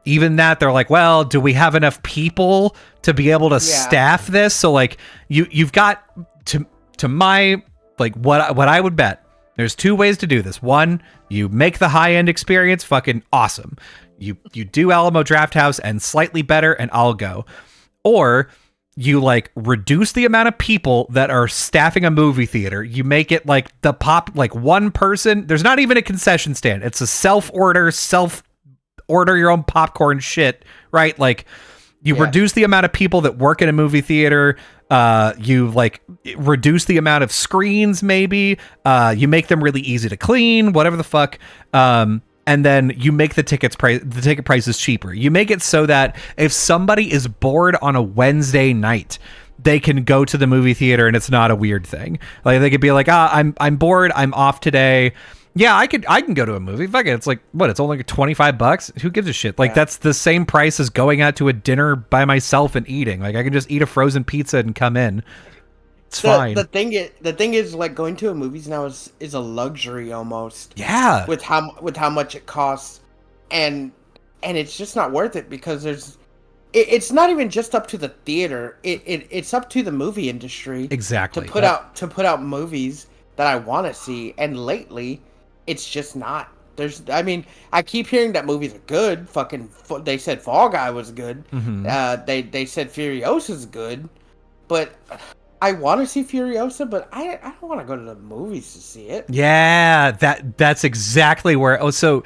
even that, they're like, well, do we have enough people to be able to staff this? So like you've got to my, like, what I would bet, there's 2 ways to do this. One, you make the high-end experience fucking awesome. You do Alamo Drafthouse and slightly better, and I'll go. Or you like reduce the amount of people that are staffing a movie theater. You make it like like one person. There's not even a concession stand. It's a self-order your own popcorn shit, right? Like, you reduce the amount of people that work in a movie theater. You like reduce the amount of screens, maybe. You make them really easy to clean, whatever the fuck. And then you make the ticket prices cheaper. You make it so that if somebody is bored on a Wednesday night, they can go to the movie theater and it's not a weird thing. Like, they could be like, I'm bored, I'm off today. Yeah, I can go to a movie. Fuck it. It's like, what? It's only like $25. Who gives a shit? Like, that's the same price as going out to a dinner by myself and eating. Like, I can just eat a frozen pizza and come in. It's fine. The thing is, like, going to a movies now is a luxury almost. Yeah. With how much it costs, and it's just not worth it, because it's not even just up to the theater. It's up to the movie industry. Exactly. To put out movies that I want to see, and lately, it's just not. I keep hearing that movies are good. They said Fall Guy was good. Mm-hmm. They said Furiosa's good, but I want to see Furiosa, but I don't want to go to the movies to see it. Yeah, that's exactly where. Oh, so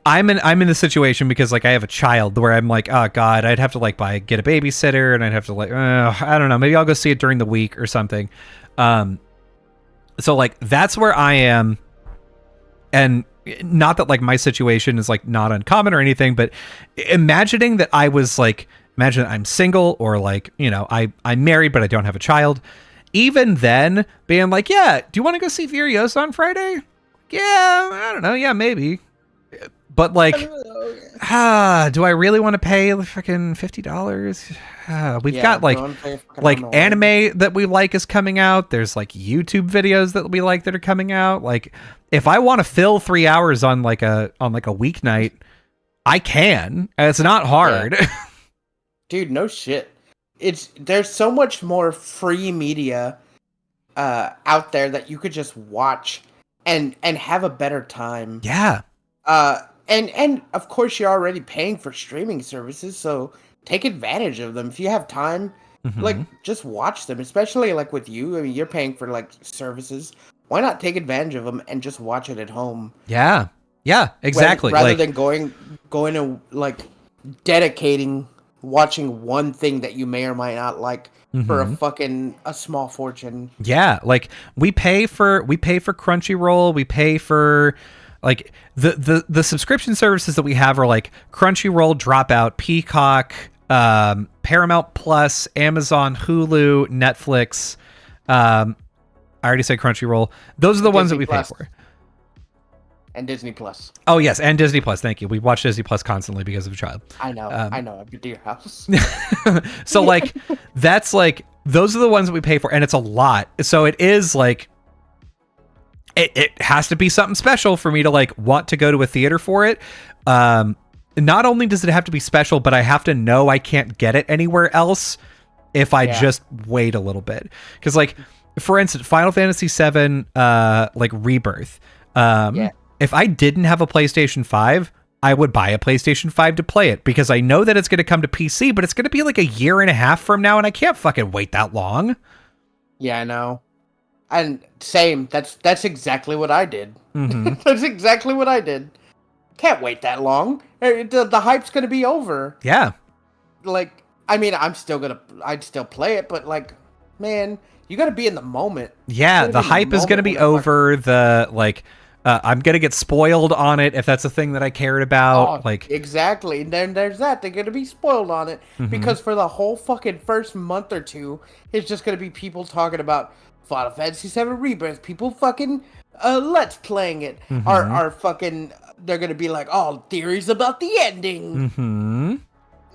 I'm in the situation because like I have a child where I'm like, oh God, I'd have to like get a babysitter, and I'd have to like, I don't know, maybe I'll go see it during the week or something. So like that's where I am. And not that like my situation is like not uncommon or anything, but imagining that I was like, imagine that I'm single or like, you know, I'm married, but I don't have a child. Even then being like, yeah, do you want to go see Furiosa on Friday? Yeah, I don't know. Yeah, maybe. But like, do I really want to pay fucking $50? We've got like anime that we like is coming out. There's like YouTube videos that we like that are coming out. Like, if I want to fill 3 hours on like a weeknight, I can. It's not hard. Yeah. Dude, no shit. There's so much more free media out there that you could just watch and have a better time. Yeah. And of course you're already paying for streaming services, so take advantage of them. If you have time, like just watch them, especially like with you. I mean, you're paying for like services. Why not take advantage of them and just watch it at home? Yeah. Yeah, exactly. Rather than going to like dedicating watching one thing that you may or might not like for a small fortune. Yeah, like we pay for Crunchyroll, we pay for like the subscription services that we have are like Crunchyroll, Dropout, Peacock, Paramount Plus, Amazon, Hulu, Netflix. I already said Crunchyroll. Those are the ones that we pay for. And Disney Plus. Oh yes, and Disney Plus. Thank you. We watch Disney Plus constantly because of a child. I know. I've been to your house. So like, that's like, those are the ones that we pay for, and it's a lot. So it is like, it has to be something special for me to like want to go to a theater for it. Not only does it have to be special, but I have to know I can't get it anywhere else if I just wait a little bit. Because like, for instance, Final Fantasy VII, like Rebirth. If I didn't have a PlayStation 5, I would buy a PlayStation 5 to play it because I know that it's going to come to PC, but it's going to be like a year and a half from now, and I can't fucking wait that long. Yeah, I know. And same. That's exactly what I did. That's exactly what I did. Can't wait that long. The hype's going to be over. Yeah. Like, I mean, I'd still play it, but like, man, you got to be in the moment. Yeah, the hype is going to be over. The like, I'm gonna get spoiled on it if that's a thing that I cared about. Like, exactly. And then there's that. They're gonna be spoiled on it because for the whole fucking first month or two, it's just gonna be people talking about Final Fantasy VII Rebirth. People fucking let's playing it. Are fucking. They're gonna be like, oh, theories about the ending.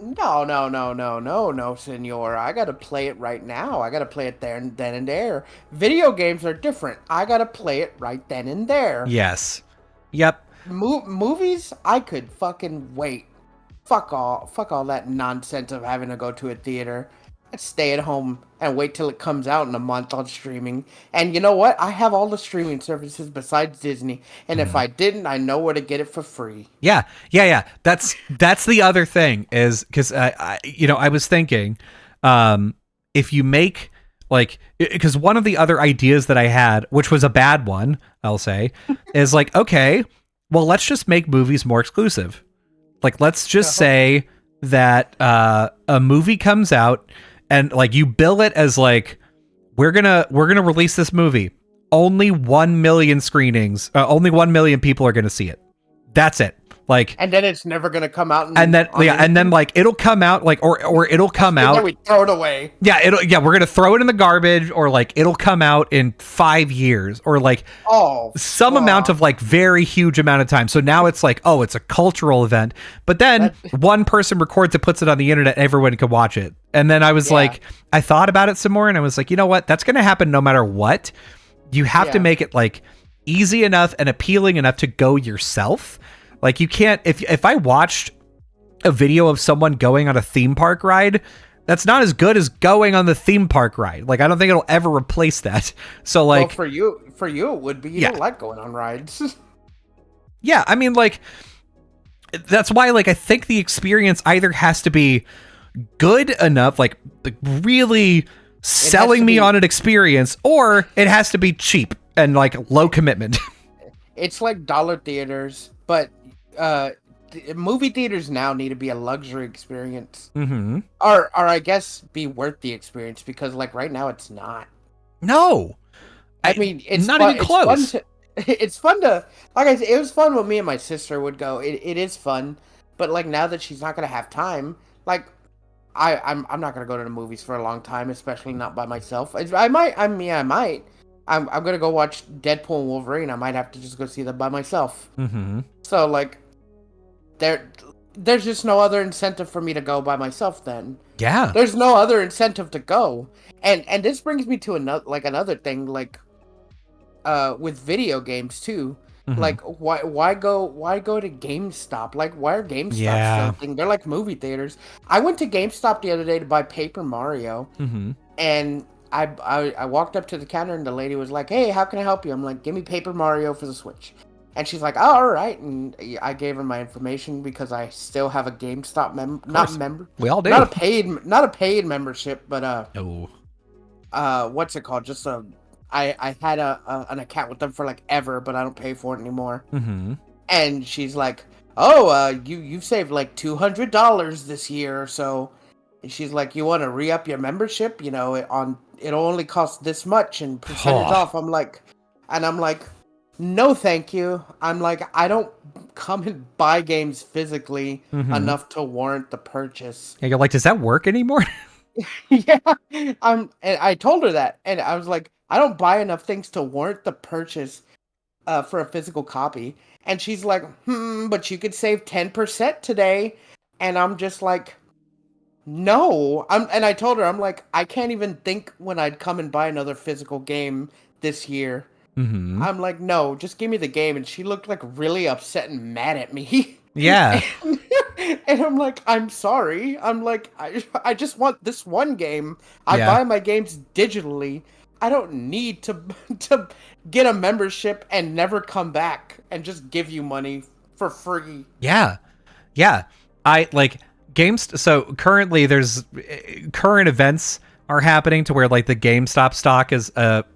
No, senor. I gotta play it right now. I gotta play it there and then and there. Video games are different. I gotta play it right then and there. Yes. Yep. Movies, I could fucking wait. Fuck all that nonsense of having to go to a theater. I'd stay at home and wait till it comes out in a month on streaming. And you know what? I have all the streaming services besides Disney. And if I didn't, I know where to get it for free. Yeah. That's the other thing is because I was thinking, if you make like, because one of the other ideas that I had, which was a bad one, I'll say, is like, okay, well, let's just make movies more exclusive. Like, let's just say that a movie comes out. And like you bill it as like, we're gonna release this movie. Only 1 million screenings. Only 1 million people are gonna see it. That's it. Like, and then it's never gonna come out. And then like it'll come out like or it'll come out. Then we throw it away. Yeah, we're gonna throw it in the garbage, or like it'll come out in 5 years, or like some amount of like very huge amount of time. So now it's like, oh, it's a cultural event. But then one person records it, puts it on the internet, and everyone can watch it. And then I was like, I thought about it some more, and I was like, you know what? That's gonna happen no matter what. You have to make it like easy enough and appealing enough to go yourself. Like you can't, if I watched a video of someone going on a theme park ride, that's not as good as going on the theme park ride. Like, I don't think it'll ever replace that. So like, well, for you, it would be, you don't like going on rides. Yeah. I mean, like, that's why, like, I think the experience either has to be good enough, like really selling me on an experience, or it has to be cheap and like low commitment. It's like dollar theaters, but movie theaters now need to be a luxury experience, or I guess be worth the experience, because like right now it's not. No, I mean it's not even close. it's fun to, like I said, it was fun when me and my sister would go. It is fun, but like now that she's not gonna have time, like I'm not gonna go to the movies for a long time, especially not by myself. I might. I mean, I might. I'm gonna go watch Deadpool and Wolverine. I might have to just go see them by myself. Mm-hmm. So like, there's just no other incentive for me to go by myself. Then there's no other incentive to go. And this brings me to another thing, like with video games too. Mm-hmm. Like why go to GameStop? Like why are GameStop still a thing? They're like movie theaters. I went to GameStop the other day to buy Paper Mario, and I walked up to the counter and the lady was like, "Hey, how can I help you?" I'm like, "Give me Paper Mario for the Switch." And she's like, "Oh, all right." And I gave her my information because I still have a GameStop member. We all do. Not a paid membership, but what's it called? Just I had an account with them for like ever, but I don't pay for it anymore. Mm-hmm. And she's like, "Oh, you've saved like $200 this year or so." And she's like, "You want to re-up your membership? You know, it'll only cost this much and percentage off." I'm like, "No, thank you." I'm like, I don't come and buy games physically enough to warrant the purchase. Yeah, you're like, does that work anymore? Yeah, and I told her that, and I was like, I don't buy enough things to warrant the purchase for a physical copy. And she's like, but you could save 10% today. And I'm just like, no. And I told her, I'm like, I can't even think when I'd come and buy another physical game this year. Mm-hmm. I'm like, no, just give me the game. And she looked like really upset and mad at me. Yeah. And I'm like, I'm sorry. I'm like, I just want this one game. I buy my games digitally. I don't need to get a membership and never come back and just give you money for free. Yeah. I like games. So currently there's current events are happening to where like the GameStop stock is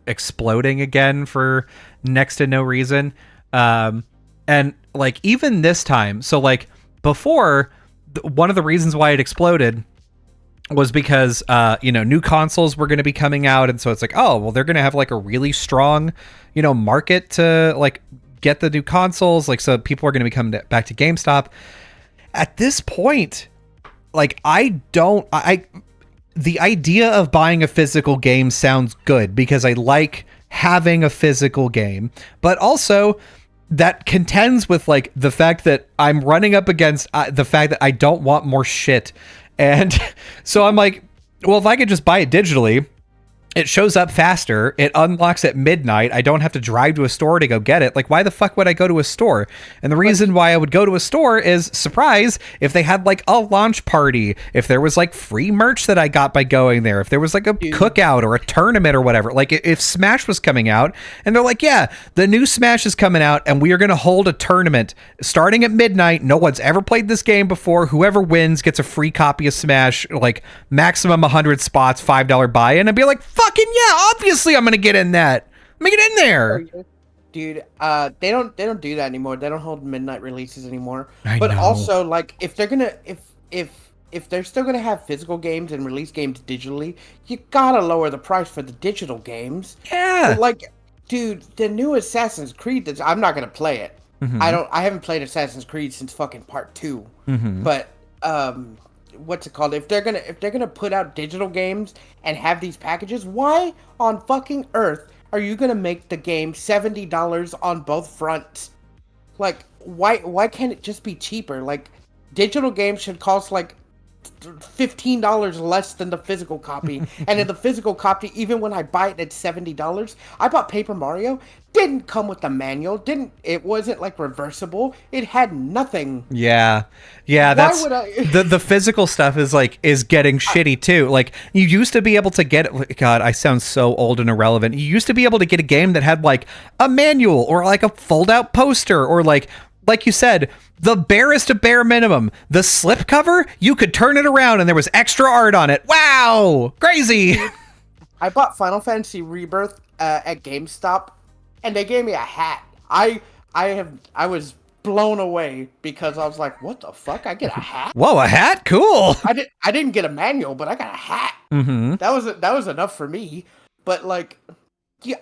exploding again for next to no reason. And like even this time, so like before, one of the reasons why it exploded was because new consoles were going to be coming out, and so it's like, oh well, they're going to have like a really strong market to like get the new consoles, like so people are going to be coming back to GameStop. At this point, like the idea of buying a physical game sounds good because I like having a physical game, but also that contends with like the fact that I'm running up against the fact that I don't want more shit. And so I'm like, well, if I could just buy it digitally, it shows up faster. It unlocks at midnight. I don't have to drive to a store to go get it. Like, why the fuck would I go to a store? And the reason why I would go to a store is, surprise, if they had like a launch party, if there was like free merch that I got by going there, if there was like a cookout or a tournament or whatever, like if Smash was coming out and they're like, yeah, the new Smash is coming out and we are going to hold a tournament starting at midnight. No one's ever played this game before. Whoever wins gets a free copy of Smash, like maximum 100 spots, $5 buy-in. I'd be like, fucking yeah, obviously I'm gonna get in that. I'm gonna get in there. Dude, they don't do that anymore. They don't hold midnight releases anymore. But also, like, if they're gonna if they're still gonna have physical games and release games digitally, you gotta lower the price for the digital games. Yeah. But, like, dude, the new Assassin's Creed, I'm not gonna play it. I haven't played Assassin's Creed since fucking part 2. But what's it called? If they're gonna put out digital games and have these packages, why on fucking earth are you gonna make the game $70 on both fronts? Like, why can't it just be cheaper? Like, digital games should cost like $15 less than the physical copy. And in the physical copy, even when I buy it at $70, I bought Paper Mario, didn't come with the manual, it wasn't like reversible, it had nothing. Yeah, that's the physical stuff is getting shitty too. Like, you used to be able to get it. God, I sound so old and irrelevant. You used to be able to get a game that had like a manual or like a fold out poster or like you said, the barest of bare minimum, the slipcover, you could turn it around and there was extra art on it. Wow, crazy. I bought Final Fantasy Rebirth at GameStop, and they gave me a hat. I was blown away because I was like, what the fuck? I get a hat? Whoa, a hat? Cool. I didn't get a manual, but I got a hat. That was enough for me. But like,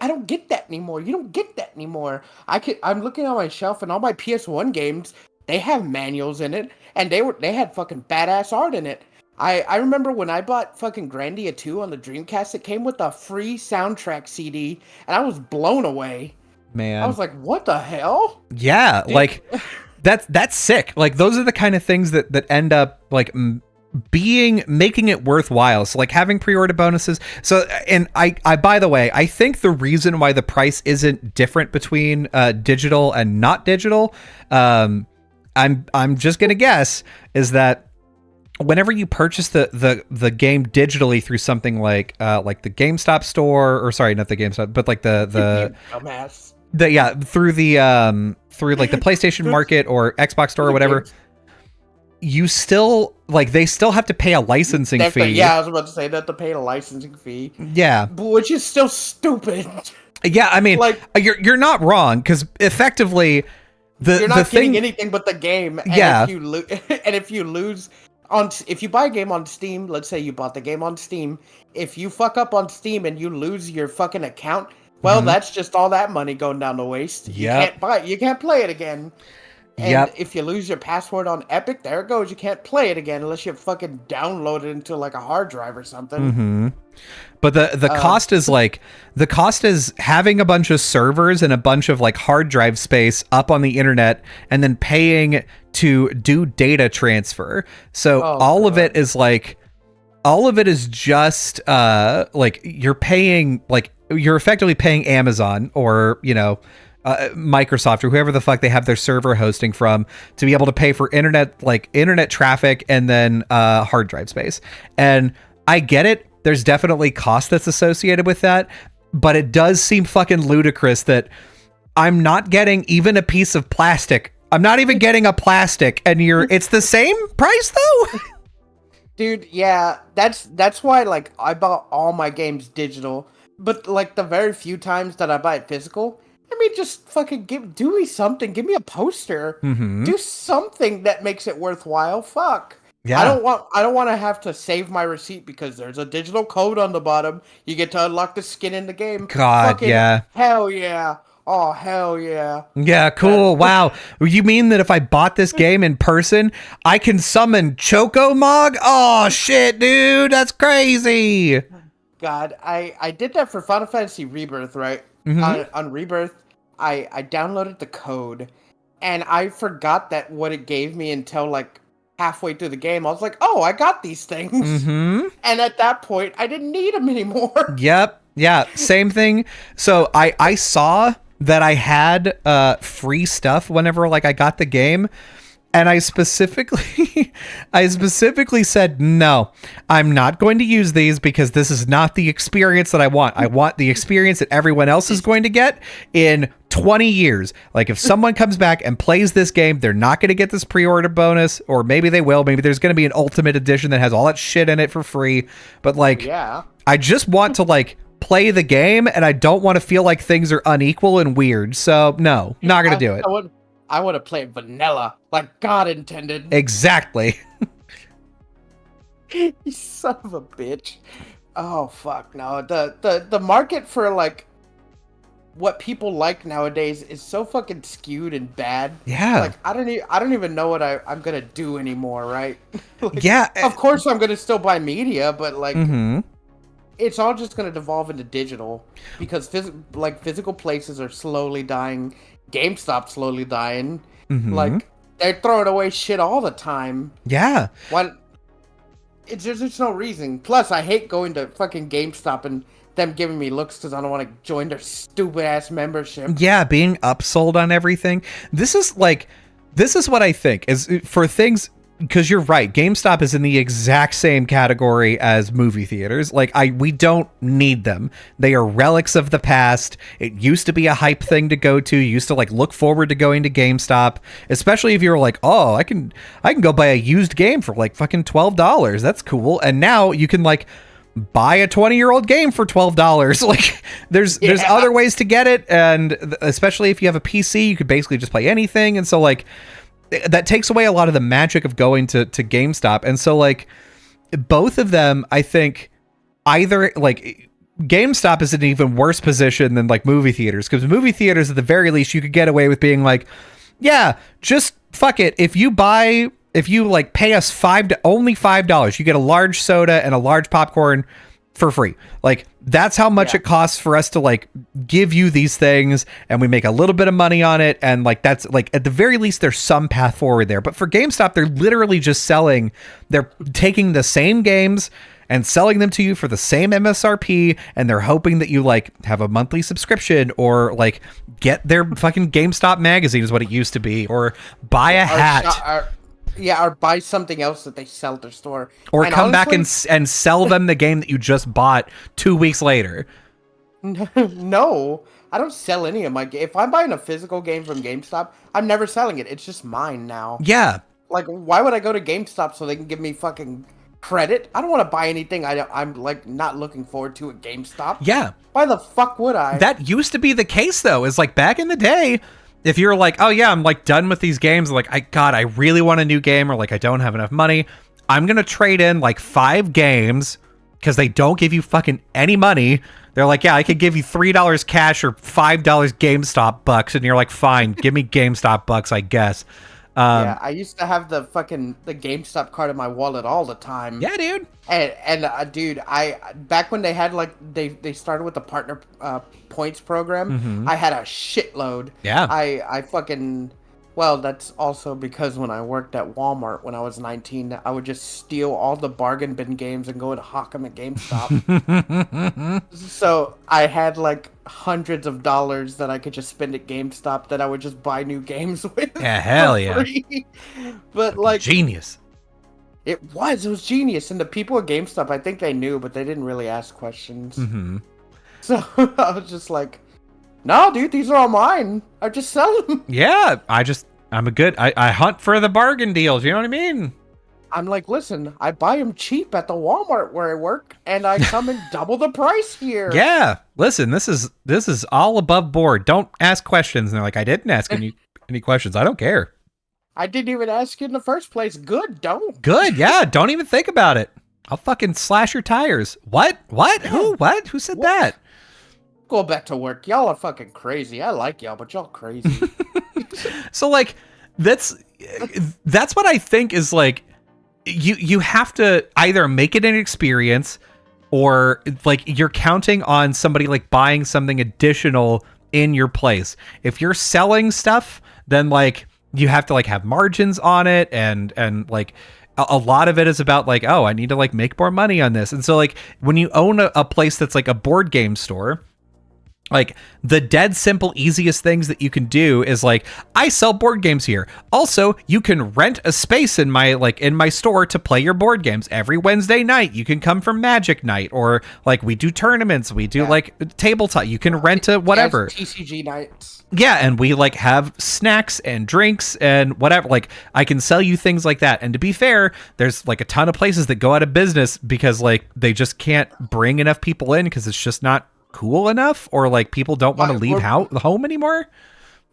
I don't get that anymore. You don't get that anymore. I'm looking on my shelf and all my PS1 games, they have manuals in it, and they had fucking badass art in it. I remember when I bought fucking Grandia 2 on the Dreamcast, it came with a free soundtrack CD, and I was blown away. Man. I was like, what the hell? Yeah, dude. Like that's sick. Like those are the kind of things that end up like making it worthwhile. So like having pre-order bonuses. So, and I by the way, I think the reason why the price isn't different between digital and not digital, I'm just gonna guess, is that whenever you purchase the game digitally through something like the GameStop store, or sorry, not the GameStop, but like the dumbass. Through like the PlayStation Market or Xbox store or whatever, you still like they still have to pay a licensing fee. Yeah, I was about to say that to pay a licensing fee. Yeah, which is still stupid. Yeah, I mean, like you're not wrong, because effectively you're not getting anything but the game. And yeah, if you lose if you buy a game on Steam, let's say you bought the game on Steam, if you fuck up on Steam and you lose your fucking account, well, that's just all that money going down the waste. Yep. You can't play it again. And if you lose your password on Epic, there it goes. You can't play it again unless you fucking download it into like a hard drive or something. But the cost is like, the cost is having a bunch of servers and a bunch of like hard drive space up on the internet, and then paying to do data transfer. So all of it is like, all of it is just like you're paying, like you're effectively paying Amazon or, you know, Microsoft or whoever the fuck they have their server hosting from to be able to pay for internet traffic and then hard drive space. And I get it. There's definitely cost that's associated with that, but it does seem fucking ludicrous that I'm not getting even a piece of plastic. I'm not even getting a plastic, and it's the same price though. Dude, yeah, that's why like I bought all my games digital, but like the very few times that I buy it physical, I mean, just fucking do me something. Give me a poster. Do something that makes it worthwhile. Fuck. Yeah. I don't want to have to save my receipt because there's a digital code on the bottom. You get to unlock the skin in the game. God, fucking yeah. Hell yeah. Oh, hell yeah. Yeah, cool. Wow. You mean that if I bought this game in person, I can summon Chocomog? Oh, shit, dude. That's crazy. God, I did that for Final Fantasy Rebirth, right? On Rebirth, I downloaded the code, and I forgot that what it gave me until like halfway through the game. I was like, oh, I got these things. And at that point, I didn't need them anymore. Yep. Yeah, same thing. So I saw that I had free stuff whenever like I got the game, and I specifically said, no, I'm not going to use these because this is not the experience that I want. I want the experience that everyone else is going to get in 20 years. Like if someone comes back and plays this game, they're not going to get this pre-order bonus, or maybe they will. Maybe there's going to be an ultimate edition that has all that shit in it for free. But like, yeah, I just want to like play the game, and I don't want to feel like things are unequal and weird. So no, not going to do it. I want to play vanilla, like God intended. Exactly. You son of a bitch. Oh fuck no. The market for like what people like nowadays is so fucking skewed and bad. Yeah. Like I don't even know what I'm gonna do anymore, right? Like, yeah. Of course I'm gonna still buy media, but like it's all just gonna devolve into digital because physical places are slowly dying. GameStop slowly dying. Like they're throwing away shit all the time. Yeah. What? There's no reason. Plus, I hate going to fucking GameStop and them giving me looks because I don't want to join their stupid ass membership. Yeah, being upsold on everything. This is what I think is for things. Because you're right, GameStop is in the exact same category as movie theaters. Like, we don't need them. They are relics of the past. It used to be a hype thing to go to. You used to like look forward to going to GameStop, especially if you were like, oh, I can go buy a used game for like fucking $12. That's cool. And now you can like buy a 20-year-old game for $12. Like, there's other ways to get it, and especially if you have a PC, you could basically just play anything. And so like, that takes away a lot of the magic of going to GameStop. And so like both of them, I think either like GameStop is in an even worse position than like movie theaters, because movie theaters at the very least you could get away with being like, yeah, just fuck it. If you like pay us only $5, you get a large soda and a large popcorn for free. Like that's how much it costs for us to like give you these things, and we make a little bit of money on it, and like that's like at the very least there's some path forward there. But for GameStop, they're literally just they're taking the same games and selling them to you for the same MSRP, and they're hoping that you like have a monthly subscription or like get their fucking GameStop magazine is what it used to be, or buy a hat. Or buy something else that they sell at their store. Or come back and sell them the game that you just bought 2 weeks later. No, I don't sell any of my game. If I'm buying a physical game from GameStop, I'm never selling it. It's just mine now. Yeah. Like, why would I go to GameStop so they can give me fucking credit? I don't want to buy anything I'm like not looking forward to at GameStop. Yeah. Why the fuck would I? That used to be the case though, is like back in the day, if you're like, oh yeah, I'm like done with these games, like I really want a new game, or like I don't have enough money, I'm gonna trade in like 5 games, because they don't give you fucking any money. They're like, yeah, I could give you $3 cash or $5 GameStop bucks, and you're like, fine, give me GameStop bucks, I guess. Yeah, I used to have the GameStop card in my wallet all the time. Yeah, dude. And dude, back when they had like they started with the partner points program, I had a shitload. Yeah. I fucking Well, that's also because when I worked at Walmart when I was 19, I would just steal all the bargain bin games and go and hawk them at GameStop. So I had like hundreds of dollars that I could just spend at GameStop that I would just buy new games with. Yeah, hell yeah. But like genius. It was genius. And the people at GameStop, I think they knew, but they didn't really ask questions. So I was just like, no, dude, these are all mine. I just sell them. Yeah, I hunt for the bargain deals. You know what I mean? I'm like, listen, I buy them cheap at the Walmart where I work, and I come in double the price here. Yeah, listen, this is all above board. Don't ask questions. And they're like, I didn't ask any questions. I don't care. I didn't even ask you in the first place. Good, don't. Good, yeah, don't even think about it. I'll fucking slash your tires. What? Who? What? Who said that? Go back to work. Y'all are fucking crazy. I like y'all, but y'all crazy. So like that's what I think is like you have to either make it an experience, or like you're counting on somebody like buying something additional in your place. If you're selling stuff, then like you have to like have margins on it, and like a lot of it is about like, oh, I need to like make more money on this. And so like when you own a place that's like a board game store, like the dead simple easiest things that you can do is like, I sell board games here. Also, you can rent a space in my store to play your board games. Every Wednesday night you can come for Magic Night, or like we do tournaments, we do like tabletop. You can rent a whatever. TCG nights. Yeah, and we like have snacks and drinks and whatever. Like I can sell you things like that. And to be fair, there's like a ton of places that go out of business because like they just can't bring enough people in because it's just not cool enough, or like people don't want to leave home anymore.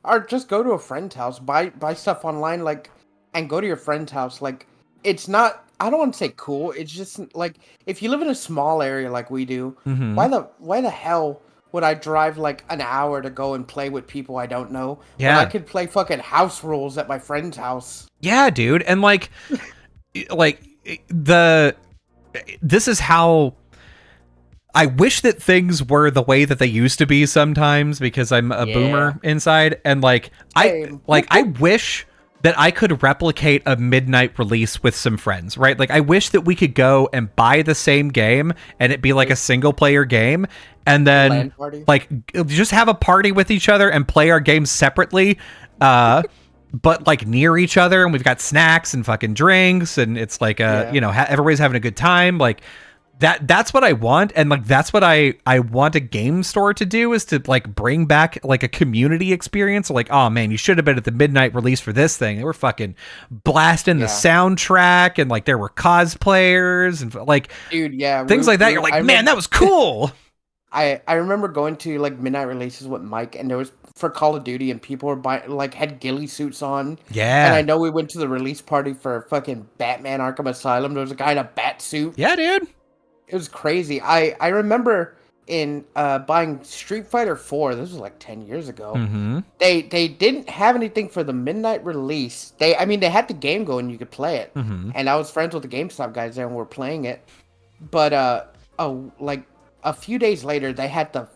Or just go to a friend's house, buy stuff online, like, and go to your friend's house. Like, it's not, I don't want to say cool, it's just like, if you live in a small area like we do, why the hell would I drive like an hour to go and play with people I don't know? Yeah, when I could play fucking house rules at my friend's house. Yeah, dude. And like this is how I wish that things were the way that they used to be sometimes, because I'm a boomer inside, and like I wish that I could replicate a midnight release with some friends, right? Like I wish that we could go and buy the same game and it be like a single player game, and then like just have a party with each other and play our games separately, but like near each other, and we've got snacks and fucking drinks, and it's like everybody's having a good time. Like that's what I want, and like that's what I want a game store to do, is to like bring back like a community experience. Like, oh man, you should have been at the midnight release for this thing. They were fucking blasting the soundtrack, and like there were cosplayers and like things like that. You're like, man, that was cool. I remember going to like midnight releases with Mike, and there was for Call of Duty, and people were had ghillie suits on. Yeah. And I know we went to the release party for fucking Batman Arkham Asylum. There was a guy in a bat suit. Yeah, dude. It was crazy. I remember in buying Street Fighter 4. This was like 10 years ago. Mm-hmm. They didn't have anything for the midnight release. They had the game going, you could play it. Mm-hmm. And I was friends with the GameStop guys there and we're playing it. But like a few days later they had the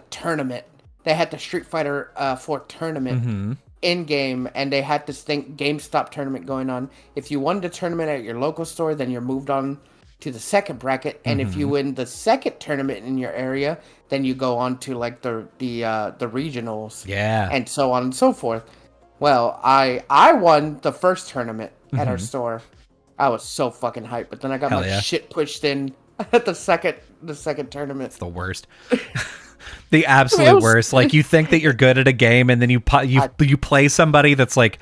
tournament. They had the Street Fighter 4 tournament. Mm-hmm. In game, and they had this GameStop tournament going on. If you won the tournament at your local store, then you're moved on to the second bracket, and if you win the second tournament in your area, then you go on to like the regionals, and so on and so forth. Well, I won the first tournament at our store. I was so fucking hyped, but then I got my shit pushed in at the second tournament. It's the worst. The absolute worst. Like, you think that you're good at a game, and then you play somebody that's like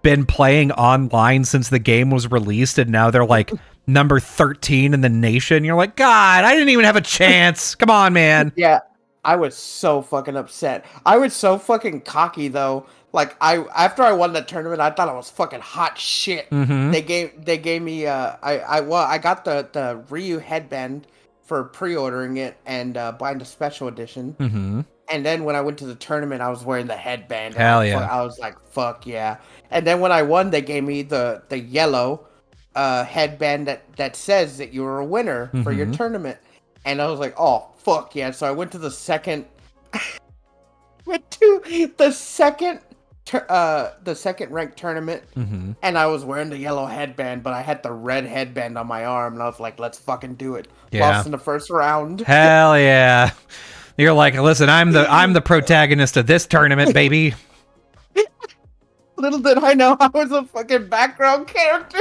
been playing online since the game was released, and now they're like number 13 in the nation. You're like, God, I didn't even have a chance. Come on, man. Yeah, I was so fucking upset. I was so fucking cocky though. Like, after I won that tournament, I thought I was fucking hot shit. Mm-hmm. They gave me I got the Ryu headband for pre-ordering it and buying the special edition. Mm-hmm. And then when I went to the tournament, I was wearing the headband. Hell yeah. I was like, fuck yeah. And then when I won, they gave me the yellow headband that says that you were a winner for your tournament. And I was like, oh, fuck yeah. So I went to the second ranked tournament, and I was wearing the yellow headband, but I had the red headband on my arm, and I was like, let's fucking do it. Lost in the first round. Hell yeah. You're like, listen, I'm the protagonist of this tournament, baby. Little did I know I was a fucking background character.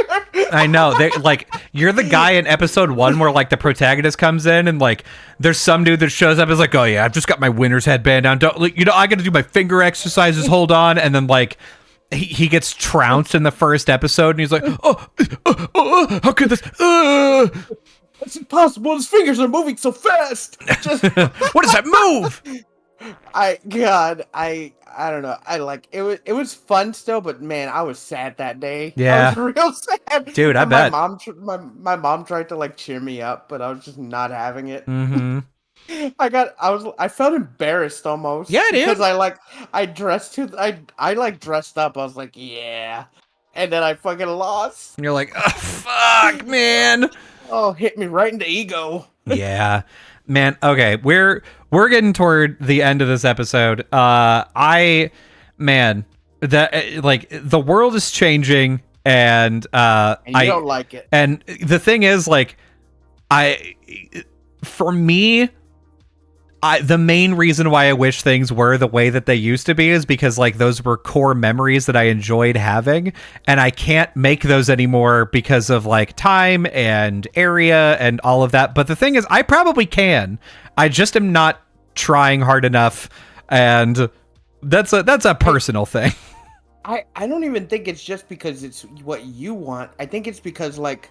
I know. They like, you're the guy in episode 1 where like the protagonist comes in and like there's some dude that shows up and is like, oh yeah, I've just got my winner's headband on. I got to do my finger exercises. Hold on. And then like he gets trounced in the first episode and he's like, how could this? It's impossible. His fingers are moving so fast. What does that move? I don't know. I like it. Was fun still, but man, I was sad that day. Yeah, I was real sad, dude. I bet my mom tried to like cheer me up, but I was just not having it. Mm-hmm. I felt embarrassed almost. Yeah, dude. Because I dressed up. I was like, yeah, and then I fucking lost. And you're like, oh fuck, man. Oh, hit me right in the ego. Yeah. Man, okay, we're getting toward the end of this episode. The world is changing, and you don't like it. And the thing is, like, for me, the main reason why I wish things were the way that they used to be is because like those were core memories that I enjoyed having, and I can't make those anymore because of like time and area and all of that. But the thing is, I probably can. I just am not trying hard enough, and that's a personal thing. I don't even think it's just because it's what you want. I think it's because like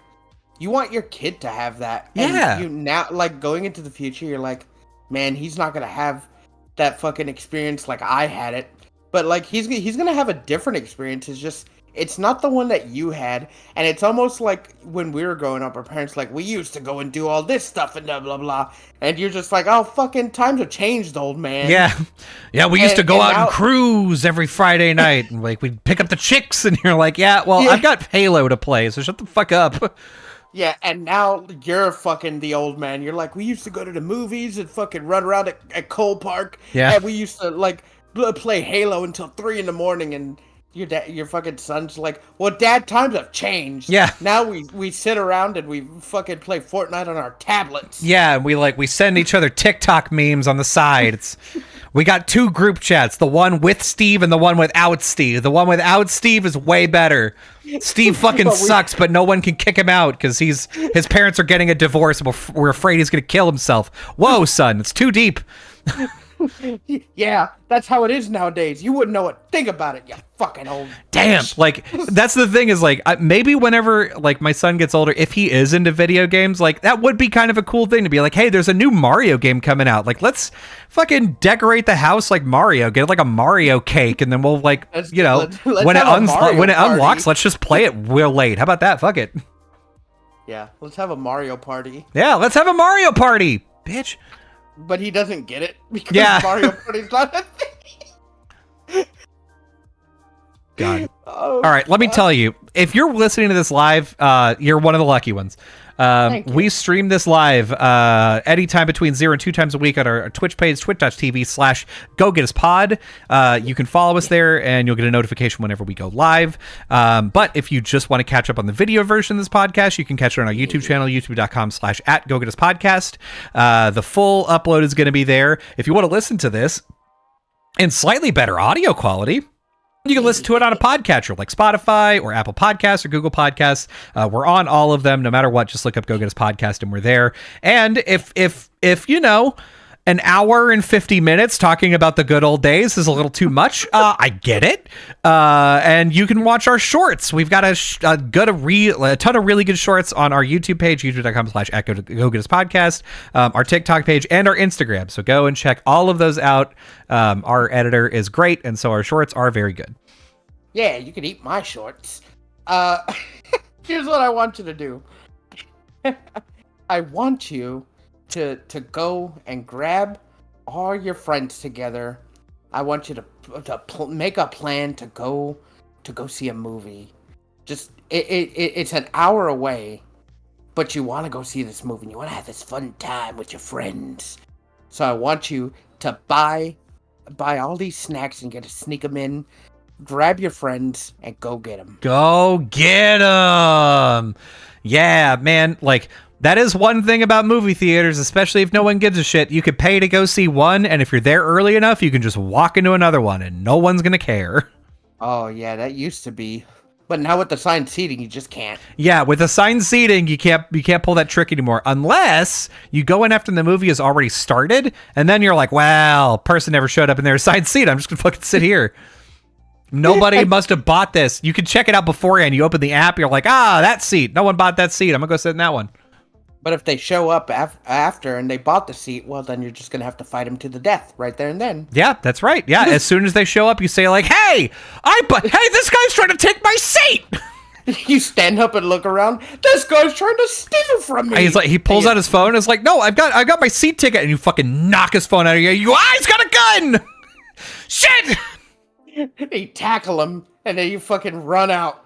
you want your kid to have that. Yeah. And you now like going into the future, you're like, man, he's not gonna have that fucking experience like I had it. But like he's gonna have a different experience. It's not the one that you had. And it's almost like when we were growing up, our parents like, we used to go and do all this stuff and blah blah blah. And you're just like, oh fucking times have changed, old man. Yeah. Yeah, we used to go out and cruise every Friday night and like we'd pick up the chicks, and you're like, yeah, well, I've got Halo to play, so shut the fuck up. Yeah, and now you're fucking the old man. You're like, we used to go to the movies and fucking run around at Cole Park. Yeah. And we used to like play Halo until 3 a.m. and your fucking son's like, well, Dad, times have changed. Yeah. Now we sit around and we fucking play Fortnite on our tablets. Yeah, and we send each other TikTok memes on the side. We got 2 group chats, the one with Steve and the one without Steve. The one without Steve is way better. Steve fucking sucks, but no one can kick him out because his parents are getting a divorce and we're afraid he's going to kill himself. Whoa, son, it's too deep. Yeah, that's how it is nowadays. You wouldn't know a thing about it, you fucking old damn bitch. Like, that's the thing is like, maybe whenever like my son gets older, if he is into video games, like that would be kind of a cool thing to be like, hey, there's a new Mario game coming out, like let's fucking decorate the house like Mario, get like a Mario cake, and then we'll like let's when it unlocks, let's just play it real late. How about that? Fuck it. Yeah, let's have a Mario party. Yeah, let's have a Mario party. bitch. But he doesn't get it because Mario Party's not a thing. God. All right, let me tell you. If you're listening to this live, you're one of the lucky ones. We stream this live anytime between 0 and 2 times a week on our Twitch page, twitch.tv/GoGetUsPod. You can follow us there, and you'll get a notification whenever we go live. But if you just want to catch up on the video version of this podcast, you can catch it on our YouTube channel, youtube.com/@GoGetUsPodcast. The full upload is going to be there. If you want to listen to this in slightly better audio quality, you can listen to it on a podcatcher like Spotify or Apple Podcasts or Google Podcasts. We're on all of them. No matter what, just look up Go Get Us Podcast and we're there. And if you know, an hour and 50 minutes talking about the good old days is a little too much, I get it. And you can watch our shorts. We've got a ton of really good shorts on our YouTube page, youtube.com/GoGetUsPodcast, our TikTok page, and our Instagram. So go and check all of those out. Our editor is great, and so our shorts are very good. Yeah, you can eat my shorts. Here's what I want you to do. I want you to go and grab all your friends together. I want you to make a plan to go see a movie. Just it's an hour away, but you want to go see this movie and you want to have this fun time with your friends. So I want you to buy all these snacks and sneak them in. Grab your friends and go get them. Go get them. Yeah, man. Like, that is one thing about movie theaters, especially if no one gives a shit. You could pay to go see one, and if you're there early enough, you can just walk into another one, and no one's going to care. Oh, yeah, that used to be. But now with the assigned seating, you just can't. Yeah, with assigned seating, you can't pull that trick anymore, unless you go in after the movie has already started, and then you're like, well, person never showed up in their assigned seat. I'm just going to fucking sit here. Nobody must have bought this. You can check it out beforehand. You open the app, you're like, that seat. No one bought that seat. I'm going to go sit in that one. But if they show up after and they bought the seat, well, then you're just going to have to fight them to the death right there and then. Yeah, that's right. Yeah, as soon as they show up, you say like, hey, this guy's trying to take my seat. You stand up and look around. This guy's trying to steal from me. He's like, he pulls out his phone and is like, no, I got my seat ticket. And you fucking knock his phone out of you. You go, he's got a gun. Shit. You tackle him and then you fucking run out.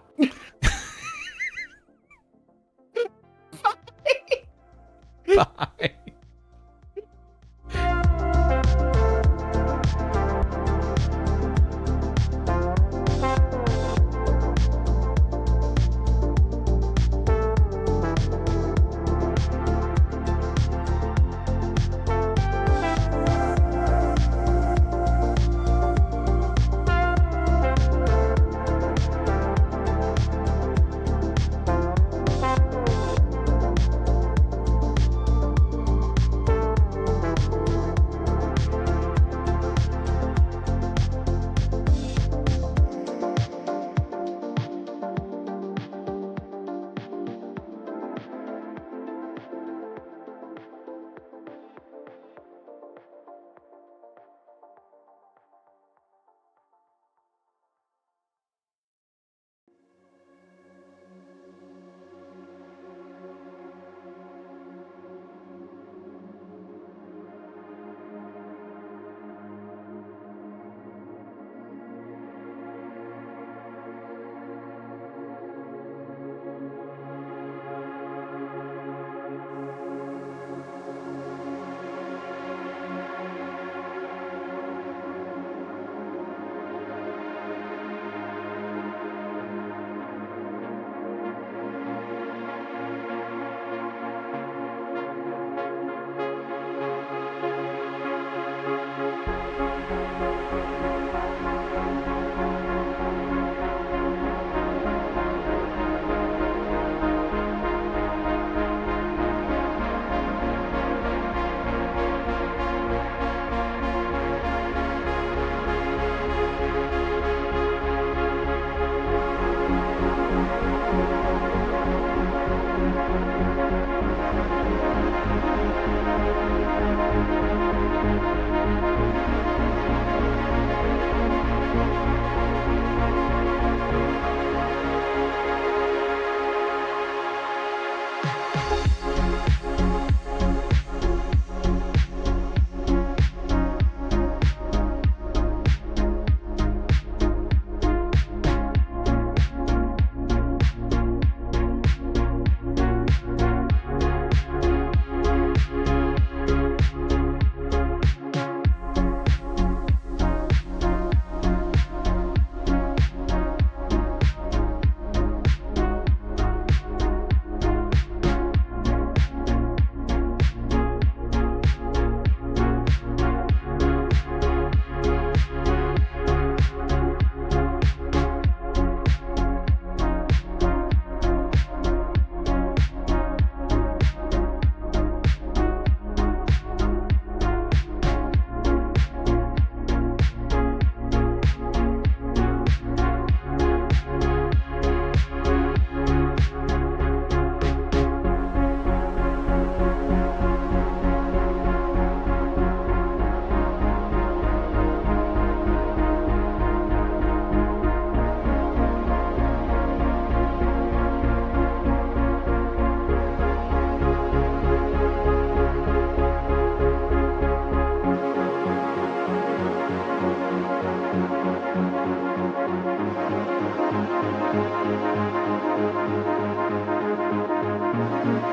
Bye.